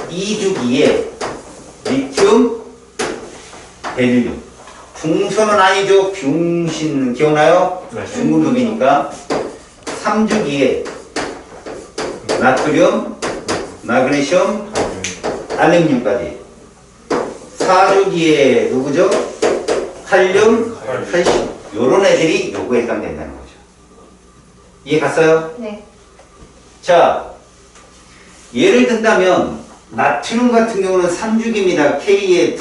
2주기에 리튬, 베릴륨. 중소는 아니죠. 중신 기억나요? 네. 중금속이니까 3주기에 나트륨, 마그네슘, 알루미늄까지 4주기에 누구죠? 칼륨, 칼슘. 요런 애들이 요거에 해당된다는 거죠. 이해 갔어요? 네. 자, 예를 든다면 나트륨 같은 경우는 3주기입니다. K에 2,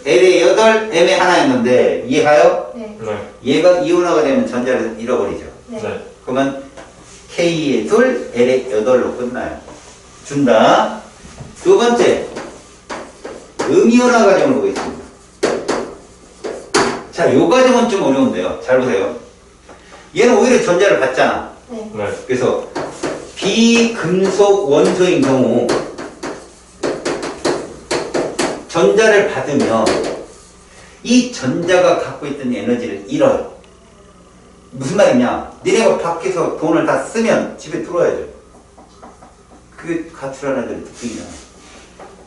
L에 8, M에 하나였는데 이해가요? 네. 네. 얘가 이온화가 되면 전자를 잃어버리죠. 네. 네. 그러면 K에 2, L에 8로 끝나요. 준다. 두 번째, 음이온화 과정을 보겠습니다. 자, 요 과정은 좀 어려운데요. 잘 보세요. 얘는 오히려 전자를 받잖아. 네. 네. 그래서 비금속 원소인 경우 전자를 받으면 이 전자가 갖고 있던 에너지를 잃어요. 무슨 말이냐? 니네가 밖에서 돈을 다 쓰면 집에 들어와야죠. 그게 가출한 애들의 특징이잖아.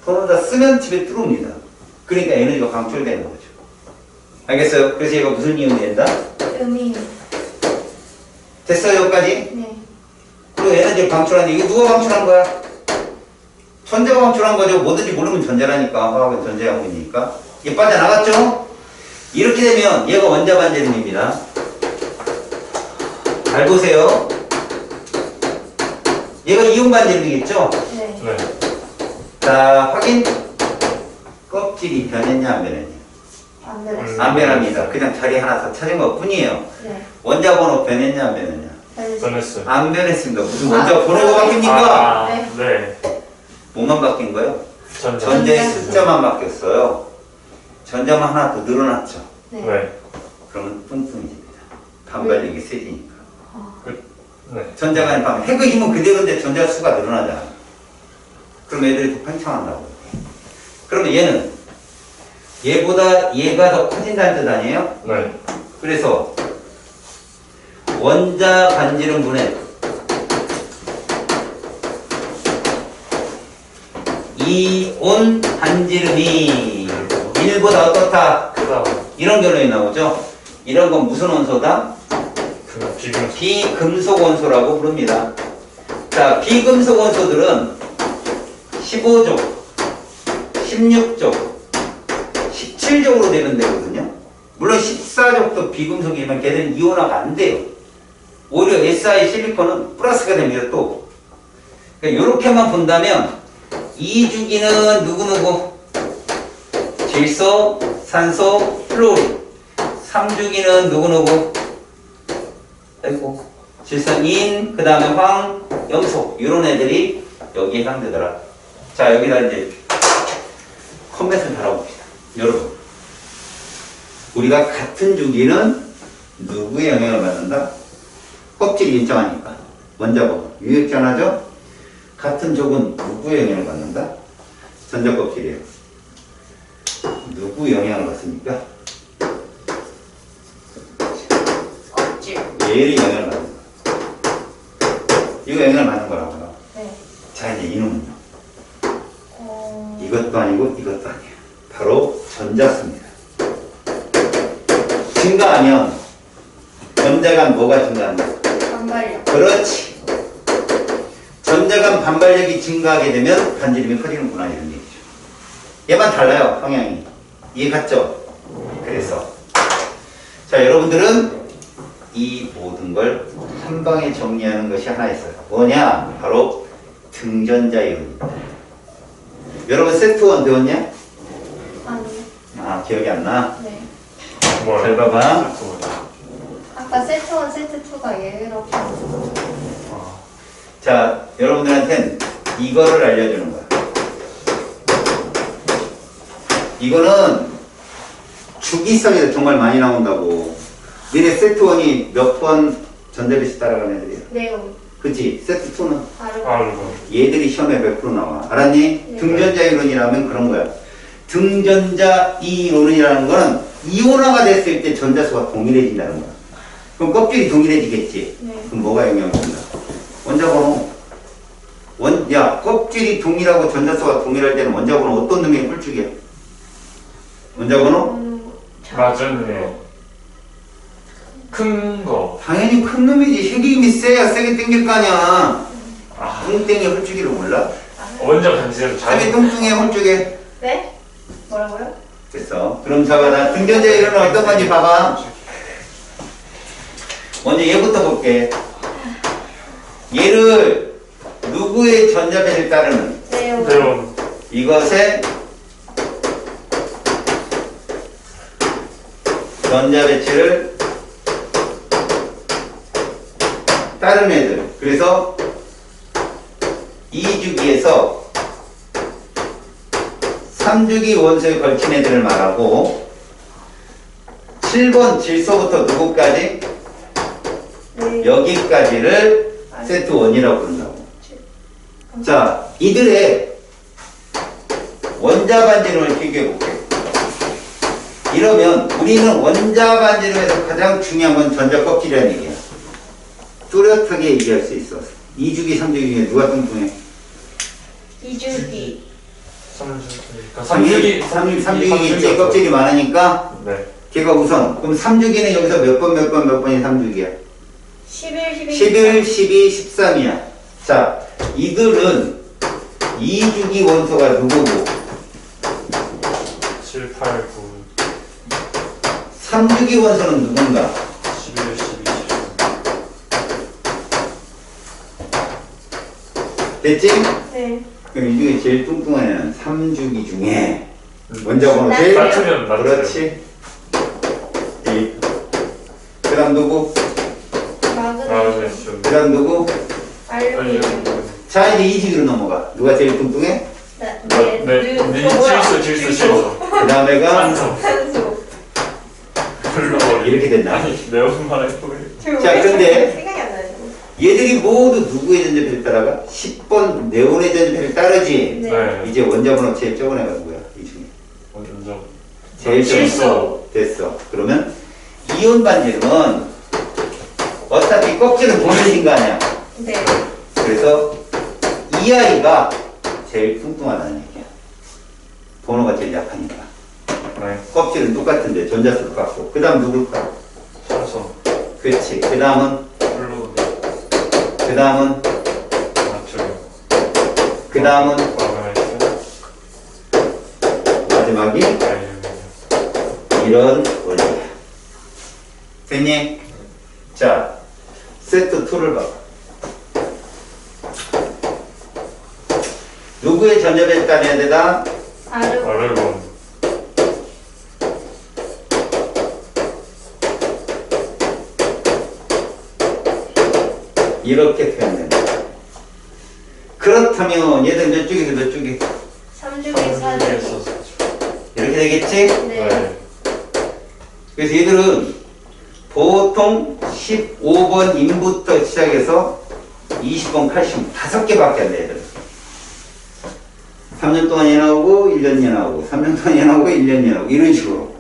돈을 다 쓰면 집에 들어옵니다. 그러니까 에너지가 방출되는 거죠. 알겠어요? 그래서 얘가 무슨 이온이 된다? 음이. 됐어요? 여기까지? 네. 그리고 에너지를 방출하는데 이거 누가 방출한 거야? 전자가 방출한 거죠. 뭐든지 모르면 전자라니까. 화학은 전자형이니까. 이게 빠져나갔죠? 이렇게 되면 얘가 원자 반지름입니다. 잘 보세요. 얘가 이온 반지름이겠죠? 네. 네. 자, 확인. 껍질이 변했냐 안 변했냐? 안 되겠어요. 안 변합니다. 그냥 자리 하나 더 찾은 것 뿐이에요. 네. 원자 번호 변했냐 안 변했냐? 변했어요. 안 변했습니다. 무슨 원자 번호가 바뀝니까? 아, 네. 네. 뭐만 바뀐 거예요? 전자. 전자의 숫자만 바뀌었어요. 전자만 하나 더 늘어났죠. 네. 네. 그러면 뚱뚱해집니다. 반발력이 세지니까. 네. 전자가 아니라 핵의 힘은 그대로인데 전자 수가 늘어나잖아. 그럼 애들이 더 팽창한다고. 그러면 얘는 얘보다 얘가 더 커진다는 뜻 아니에요? 네. 그래서 원자 반지름분의 이온 반지름이 1보다 어떻다? 크다. 이런 결론이 나오죠. 이런 건 무슨 원소다? 그 비금. 비금속 원소라고 부릅니다. 자, 비금속 원소들은 15족, 16족, 17족으로 되는 데거든요. 물론 14족도 비금속이면 걔들은 이온화가 안 돼요. 오히려 Si 실리콘은 플러스가 됩니다. 또 그러니까 이렇게만 본다면 2주기는 누구누구? 질소, 산소, 플로린. 3주기는 누구누구? 아이고, 질산인, 그 다음에 황, 염소. 이런 애들이 여기에 해당되더라. 자, 여기다 이제 컴뱃을 달아봅시다. 여러분, 우리가 같은 주기는 누구의 영향을 받는다? 껍질이 일정하니까. 원자고 유액전하죠? 같은 족은 누구의 영향을 받는다? 전자껍질이에요. 누구 영향을 받습니까? 껍질. 얘를 영향을 받는 거야. 이거 영향을 받는 거라고요. 네. 자, 이제 이놈은요. 이것도 아니고 이것도 아니에요. 바로 전자수입니다. 증가하면 전자간 뭐가 증가한다? 반발력. 그렇지. 전자간 반발력이 증가하게 되면 반지름이 커지는구나 이런 얘기죠. 얘만 달라요. 방향이. 이해 갔죠? 그래서 자, 여러분들은 이 모든 걸 한 방에 정리하는 것이 하나 있어요. 뭐냐? 바로 등전자 이론입니다. 여러분 세트 1 배웠냐? 아니. 아, 기억이 안 나? 네. 뭐야? 잘 봐봐. 아까 세트 1, 세트 2가 얘라고. 자, 여러분들한텐 이거를 알려주는 거야. 이거는 주기성에서 정말 많이 나온다고. 니네 세트 1이 몇 번 전자배치 따라가는 애들이야. 네요. 그치? 세트 2는 다르고. 알고. 얘들이 시험에 100% 나와. 알았니? 네. 등전자 이론이라면 그런 거야. 등전자 이론이라는 거는 이온화가 됐을 때 전자수가 동일해진다는 거야. 그럼 껍질이 동일해지겠지? 네. 그럼 뭐가 영향을 준다? 원자번호. 야, 껍질이 동일하고 전자수가 동일할 때는 원자번호 어떤 놈이 홀쭉이야? 원자번호? 맞은 큰 거. 당연히 큰 놈이지. 힘이 세야 세게 당길 거 아니야. 아, 뚱땡이 홀쭉이를 몰라? 원자 반지름 땀이 잘. 뚱뚱해 홀쭉해. 네? 뭐라고요? 됐어. 그럼 봐봐. 등전자 이론은 어떤 건지 봐봐. 먼저 얘부터 볼게. 얘를 누구의 전자배를 따르는 네요. 네온. 이것의 전자배치를 따른 애들. 그래서 2주기에서 3주기 원소에 걸친 애들을 말하고 7번 질소부터 누구까지? 네. 여기까지를 세트 1이라고 부른다고. 자, 이들의 원자 반지름을 비교해볼게. 이러면 우리는 원자 반지름에서 가장 중요한 건 전자 껍질이라는 얘기야. 뚜렷하게 얘기할 수 있어. 2주기, 3주기 중에 누가 뚱뚱해? 2주기. 3주기. 3주기 껍질이 많으니까 네. 걔가 우선. 그럼 3주기는 여기서 몇 번이 3주기야? 11, 11, 12, 13이야. 자, 이들은 2주기 원소가 누구고 7, 8, 9, 3주기 원소는 누군가? 11, 12, 13. 됐지? 네. 그럼 이 중에 제일 뚱뚱한 애는 3주기 중에 원자번호 제일 나트륨, 나트륨. 그렇지. 그 다음 누구? 마그네슘. 마그네슘. 그 다음 누구? 알루미늄. 자, 이제 2주기로 넘어가. 누가 제일 뚱뚱해? 네. 질소. 그 다음에가 산소. 산소. 별로. 이렇게 된다. 아니, 네온 말했고. 자, 근데 생각이 안 나요. 얘들이 모두 누구의 전자배를 따라가? 10번 네온의 전자배를 따르지. 네. 네. 이제 원자번호 제일 적은 애가 누구야? 이 중에. 완전. 제일 적은 질소. 됐어. 그러면 이온 반지름은 어차피 껍질은 동일해진 거 아니야. 네. 그래서 이 아이가 제일 뚱뚱하다는 얘기야. 번호가 제일 약하니까. 네. 껍질은 똑같은데 전자수 똑같고. 그 다음 누굴까? 산소. 그렇지. 그 다음은 플루로. 그 다음은 나트륨. 그 다음은 마그네슘. 마지막이 알루미늄. 이런 원리야. 됐니? 자, 세트 2를 봐. 누구의 전자배를 따내야 되다? 아르곤. 아르곤. 이렇게 표현된다. 그렇다면 얘들 몇 쪽에서 몇 쪽에? 3주기, 4주기. 이렇게 되겠지? 네. 네. 그래서 얘들은 보통 15번인부터 시작해서 20번 칼슘 5개밖에 안 돼, 얘들은. 3년 동안 얘 나오고 1년 얘 나오고 3년 동안 얘 나오고 1년 얘 나오고 이런 식으로.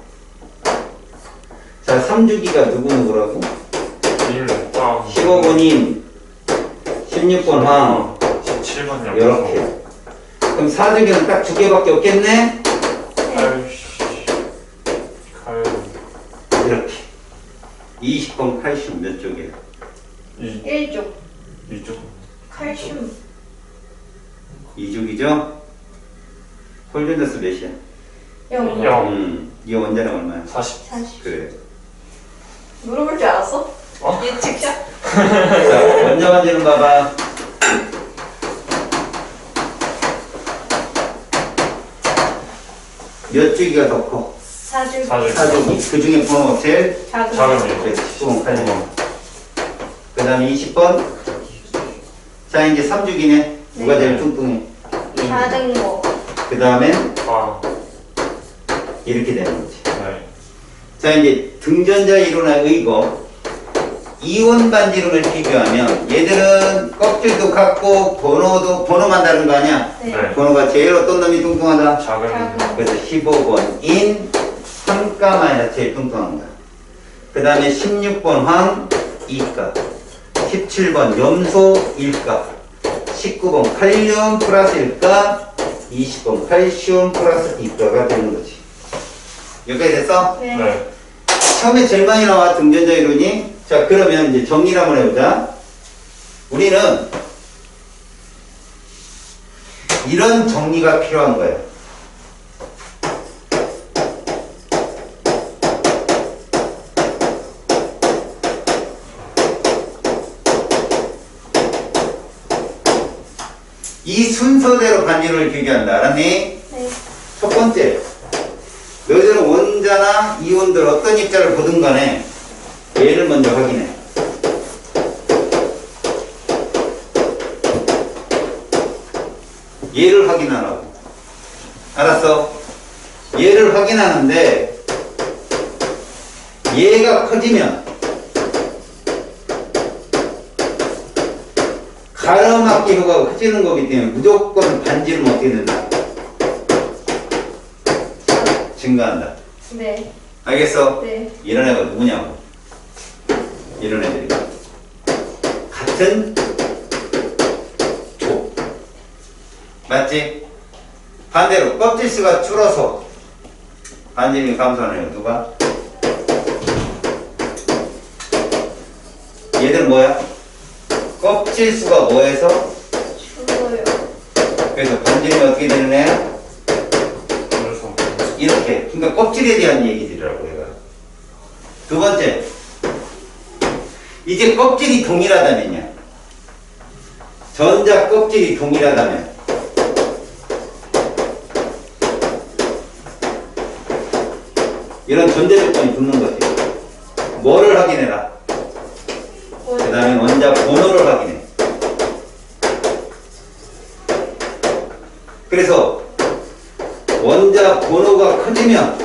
자, 3주기가 누구라고? 15번인 16번 황 17번 양. 이렇게. 그럼 4주기는 딱 2개밖에 없겠네? 이렇게. 20번 칼슘 몇 쪽이에요? 1쪽. 2쪽. 칼슘. 2쪽이죠? 홀전자수 몇이야? 0. 이 원자량 얼마야? 40. 40. 그래. 물어볼 줄 알았어? 어? 예측샷? 자, 원자 반지름 봐봐. 몇 주기가 더 커? 4줄. 4조기. 그 중에 번호가 제일 작은. 작은 그래, 10번, 8번. 그 다음에 20번. 자, 이제 3주기네. 누가 제일 뚱뚱해? 작은 거. 그 다음에 아, 이렇게 되는 거지. 네. 자, 이제 등전자 이론의 의거. 이온 반지름을 비교하면 얘들은 껍질도 같고 번호만 다른 거 아니야? 네. 네. 번호가 제일 어떤 놈이 뚱뚱하다? 작은 그래서 15번인 황가마이너스 제일 뚱뚱한 거야. 그 다음에 16번 황 이가, 17번 염소 일가, 19번 칼륨 플러스 일가, 20번 칼슘 플러스 이가가 되는 거지. 여기까지 됐어? 네. 네. 처음에 제일 많이 나와 등전자 이론이. 자, 그러면 이제 정리를 한번 해보자. 우리는 이런 정리가 필요한 거예요. 이 순서대로 반지름을 비교한다. 알았니? 네. 첫 번째, 너희들은 원자나 이온들 어떤 입자를 보든 간에 얘를 먼저 확인해. 얘를 확인하라고. 알았어? 얘를 확인하는데 얘가 커지면 가로막기 효과가 커지는 거기 때문에 무조건 반지름 어떻게 된다? 증가한다. 네. 알겠어? 네. 이런 애가 누구냐고. 이런 애들이 같은 조. 맞지? 반대로 껍질수가 줄어서 반지름이 감소하는 애 누가? 얘들 뭐야? 껍질수가 뭐해서? 줄어요. 그래서 반지름이 어떻게 되는 애야? 그래서 이렇게. 그러니까 껍질에 대한 얘기들이라고 얘가. 두 번째, 이제 껍질이 동일하다면요. 전자 껍질이 동일하다면 이런 전제 조건이 붙는 거지. 뭐를 확인해라? 그 다음에 원자 번호를 확인해. 그래서 원자 번호가 커지면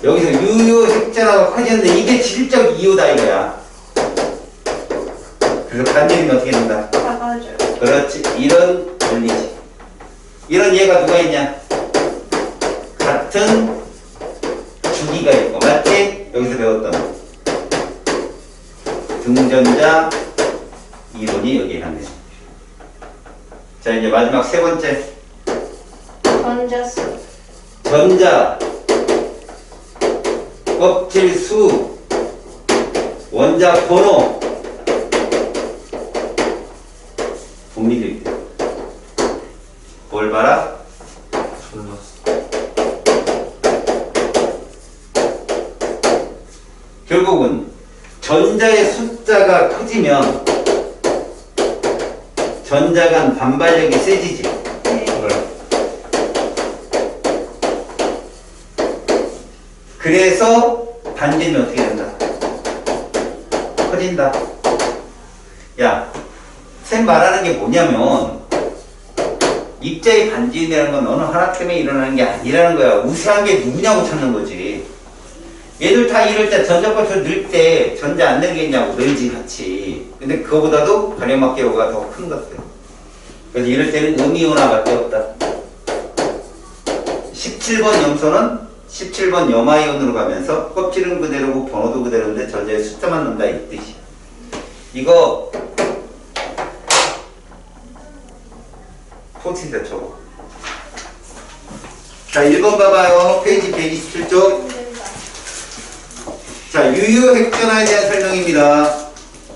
여기서 유효 색전화가 커지는데 이게 질적 이유다 이거야. 그래서 반지름이 어떻게 된다? 작아져요. 그렇지. 이런 원리지. 이런 얘가 누가 있냐? 같은 주기가 있고, 맞지? 여기서 배웠던 등전자 이론이 여기에 있네. 자, 이제 마지막 세 번째. 전자수. 전자 껍질 수 원자 번호 독립이 뭘 봐라? 졸랐어. 결국은 전자의 숫자가 커지면 전자 간 반발력이 세지지. 네. 네. 그래서 반지름이 어떻게 된다? 커진다. 야, 쌤 말하는 게 뭐냐면 입자의 반지름이라는 건 어느 하나 때문에 일어나는 게 아니라는 거야. 우세한 게 누구냐고 찾는 거지. 얘들 다 이럴 때 전자값을 넣을 때 전자 안 늘겠냐고 늘지 같이. 근데 그거보다도 가려막기로가 더 큰 것들. 그래서 이럴 때는 음이온화밖에 없다. 17번 염소는 17번 염화이온으로 가면서 껍질은 그대로고 번호도 그대로인데 전자의 숫자만 넣는다 이 뜻이야. 이거 포트에다 적어. 자, 1번 봐봐요. 페이지 127쪽. 자, 유효 핵전화에 대한 설명입니다.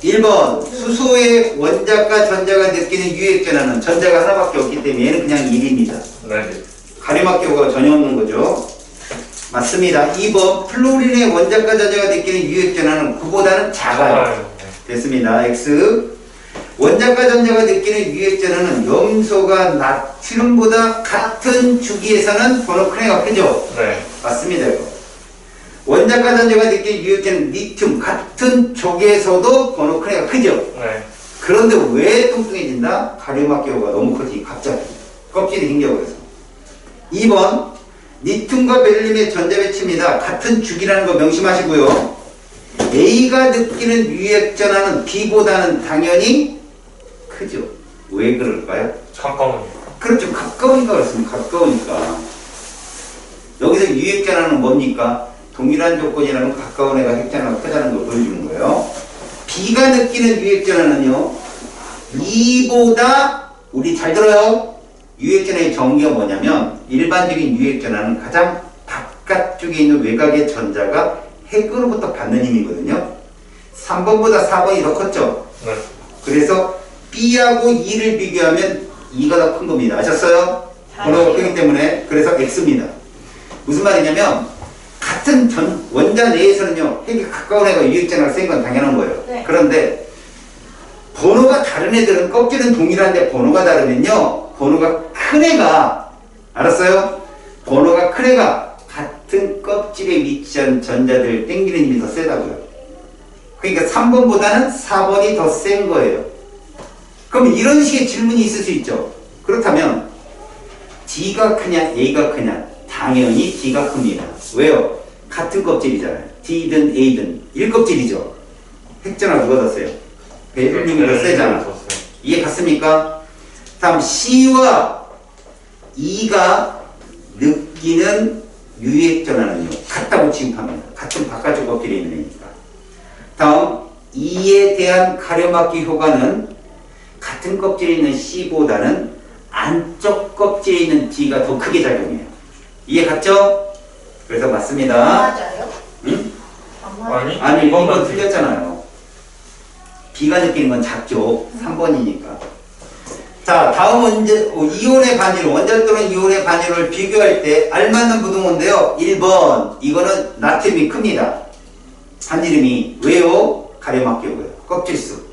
1번 수소의 원자과 전자가 느끼는 유효핵전화는 전자가 하나밖에 없기 때문에 얘는 그냥 1입니다. 네. 가림막 효과가 전혀 없는 거죠. 맞습니다. 2번 플로린의 원자과 전자가 느끼는 유효핵전화는 그보다는 작아요. 네. 됐습니다. X. 원자과 전자가 느끼는 유액 전하는 염소가 나트륨보다 같은 주기에서는 번호크레가 크죠? 네. 맞습니다. 이거. 원자과 전자가 느끼는 유액 전하는 리튬 같은 족에서도 번호크레가 크죠? 네. 그런데 왜 뚱뚱해진다? 가려막기호가 너무 커지 갑자기 껍질이 흰겨버려서. 2번 리튬과 베릴륨의 전자 배치입니다. 같은 주기라는 거 명심하시고요. A가 느끼는 유액 전하는 B보다는 당연히 크죠. 왜 그럴까요? 가까우니까. 그렇죠. 가까우니까 그렇습니다. 가까우니까. 여기서 유액 전하는 뭡니까? 동일한 조건이라면 가까운 애가 핵전화가 크다는 걸 보여주는 거예요. B가 느끼는 유액 전하는요. E보다 우리 잘 들어요. 유액 전하의 정의가 뭐냐면 일반적인 유액 전하는 가장 바깥쪽에 있는 외곽의 전자가 핵으로부터 받는 힘이거든요. 3번보다 4번이 더 컸죠. 네. 그래서 B하고 E를 비교하면 E가 더 큰 겁니다. 아셨어요? 번호가 크기 때문에. 그래서 X입니다. 무슨 말이냐면 같은 원자 내에서는요. 핵이 가까운 애가 유액 전하가 센 건 당연한 거예요. 네. 그런데 번호가 다른 애들은 껍질은 동일한데 번호가 다르면요. 번호가 큰 애가 알았어요? 번호가 큰 애가 같은 껍질에 위치한 전자들 땡기는 힘이 더 세다고요. 그러니까 3번보다는 4번이 더 센 거예요. 그럼 이런 식의 질문이 있을 수 있죠. 그렇다면 D가 크냐 A가 크냐? 당연히 D가 큽니다. 왜요? 같은 껍질이잖아요. D든 A든 1껍질이죠. 핵전화 누가 더 세요? 베릴륨이 더 세잖아. 이해 갔습니까? 다음 C와 E가 느끼는 유액 전하는요. 같다고 취급합니다. 같은 바깥쪽 껍질에 있는 애니까. 다음 E에 대한 가려막기 효과는 같은 껍질에 있는 C보다는 안쪽 껍질에 있는 D가 더 크게 작용해요. 이해 갔죠? 그래서 맞습니다. 맞아요? 응? 안 맞아요? 아니 이건 이건 틀렸잖아요. B가 느끼는 건 작죠. 3번이니까. 자, 다음은 이제 이온의 반지름, 원자 또는 이온의 반지름을 비교할 때 알맞는 부등호인데요. 1번, 이거는 나트륨이 큽니다. 반지름이. 왜요? 가려막기고요. 껍질수.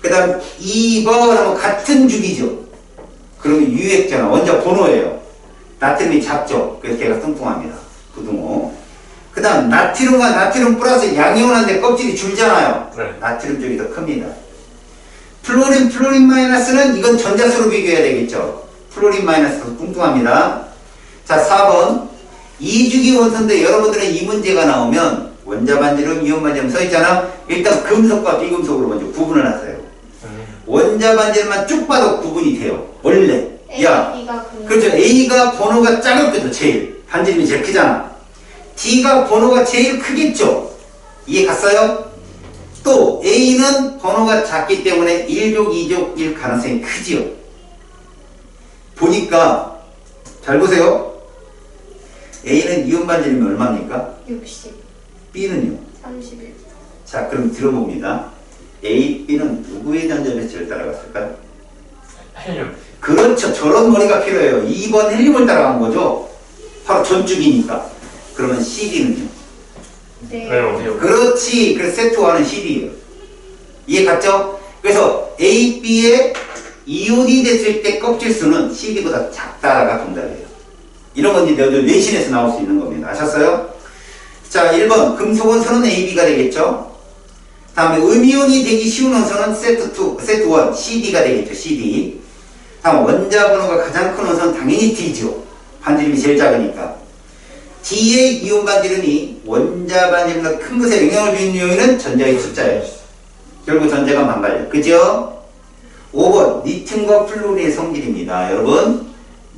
그 다음 2번 하면 같은 주기죠. 그러면 유액잖아. 원자 번호예요. 나트륨이 작죠. 그래서 걔가 뚱뚱합니다. 부등호. 그 다음 나트륨과 나트륨 플러스 양이온한데 껍질이 줄잖아요. 네. 나트륨 쪽이 더 큽니다. 플로린 마이너스는 이건 전자수로 비교해야 되겠죠. 플로린 마이너스도 뚱뚱합니다. 자, 4번. 2주기 원소인데 여러분들은 이 문제가 나오면 원자 반지름, 이온 반지름 써있잖아. 일단 금속과 비금속으로 먼저 구분을 하세요. 원자 반지름만 쭉 봐도 구분이 돼요. 원래. 야, B가 큰 그렇죠. A가 번호가 작을거든 제일. 반지름이 제일 크잖아. D가 번호가 제일 크겠죠. 이해 갔어요? 또 A는 번호가 작기 때문에 1족, 2족일 가능성이 크지요. 보니까 잘 보세요. A는 이온 반지름이 얼마입니까? 60, B는요? 31. 자, 그럼 들어봅니다. A, B는 누구의 전자 배치를 따라갔을까요? 헬륨. 그렇죠. 저런 머리가 필요해요. 2번 헬륨을 따라간 거죠. 바로 전축이니까. 그러면 CD는요? 네. 네, 어디요? 그렇지. 그래서 세트 1은 CD예요. 이해 갔죠? 그래서 A, B의 이온이 됐을 때 껍질 수는 CD보다 작다가 정답이에요. 이런 건 이제 내신에서 나올 수 있는 겁니다. 아셨어요? 자, 1번 금속 원소는 A, B가 되겠죠? 다음에 음이온이 되기 쉬운 원소는 세트 1, CD가 되겠죠. CD. 다음 원자 번호가 가장 큰 원소는 당연히 D죠. 반지름이 제일 작으니까. D의 이온 반지름이 원자 반지름보다 큰 것에 영향을 주는 요인은 전자의 숫자예요. 결국 전자가 만발려. 그죠? 5번 리튬과 플루린의 성질입니다. 여러분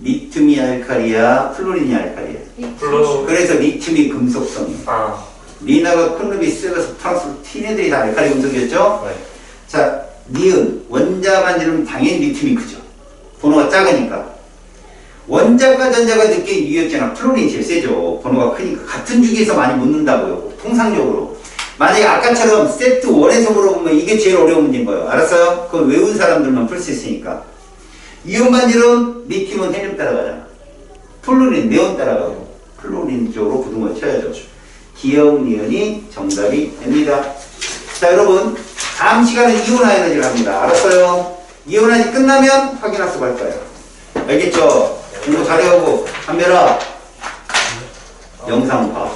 리튬이 알칼리야, 플루린이 알칼리야. 플루. 그래서 리튬이 금속성이에요. 아. 리나가 콘르비 스베스 프랑스 티네들이 다 알칼리 금속이었죠? 네. 자, 니은 원자 반지름 당연히 리튬이 크죠. 번호가 작으니까. 원자과 전자가 느낀 유효점은 플로린이 제일 세죠. 번호가 크니까. 같은 주기에서 많이 묻는다고요. 통상적으로. 만약에 아까처럼 세트 1에서 물어보면 이게 제일 어려운 문제인 거예요. 알았어요? 그건 외운 사람들만 풀 수 있으니까. 이온 반지름 리튬은 헬륨 따라가잖아. 플로린 네온 따라가고. 플로린 쪽으로 부등호를 쳐야죠. 기억 니은이 정답이 됩니다. 자, 여러분. 다음 시간에 이온화 에너지를 합니다. 알았어요? 이온화 에너지 끝나면 확인학습 할 거예요. 알겠죠? 공부 잘해오고, 한별아. 영상 봐.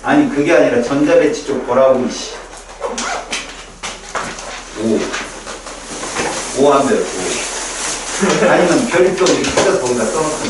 아니, 그게 아니라 전자배치 쪽 보라고, 이씨. 5 한별, 5. 아니면 별표 이렇게 해서 거기다 써놓고.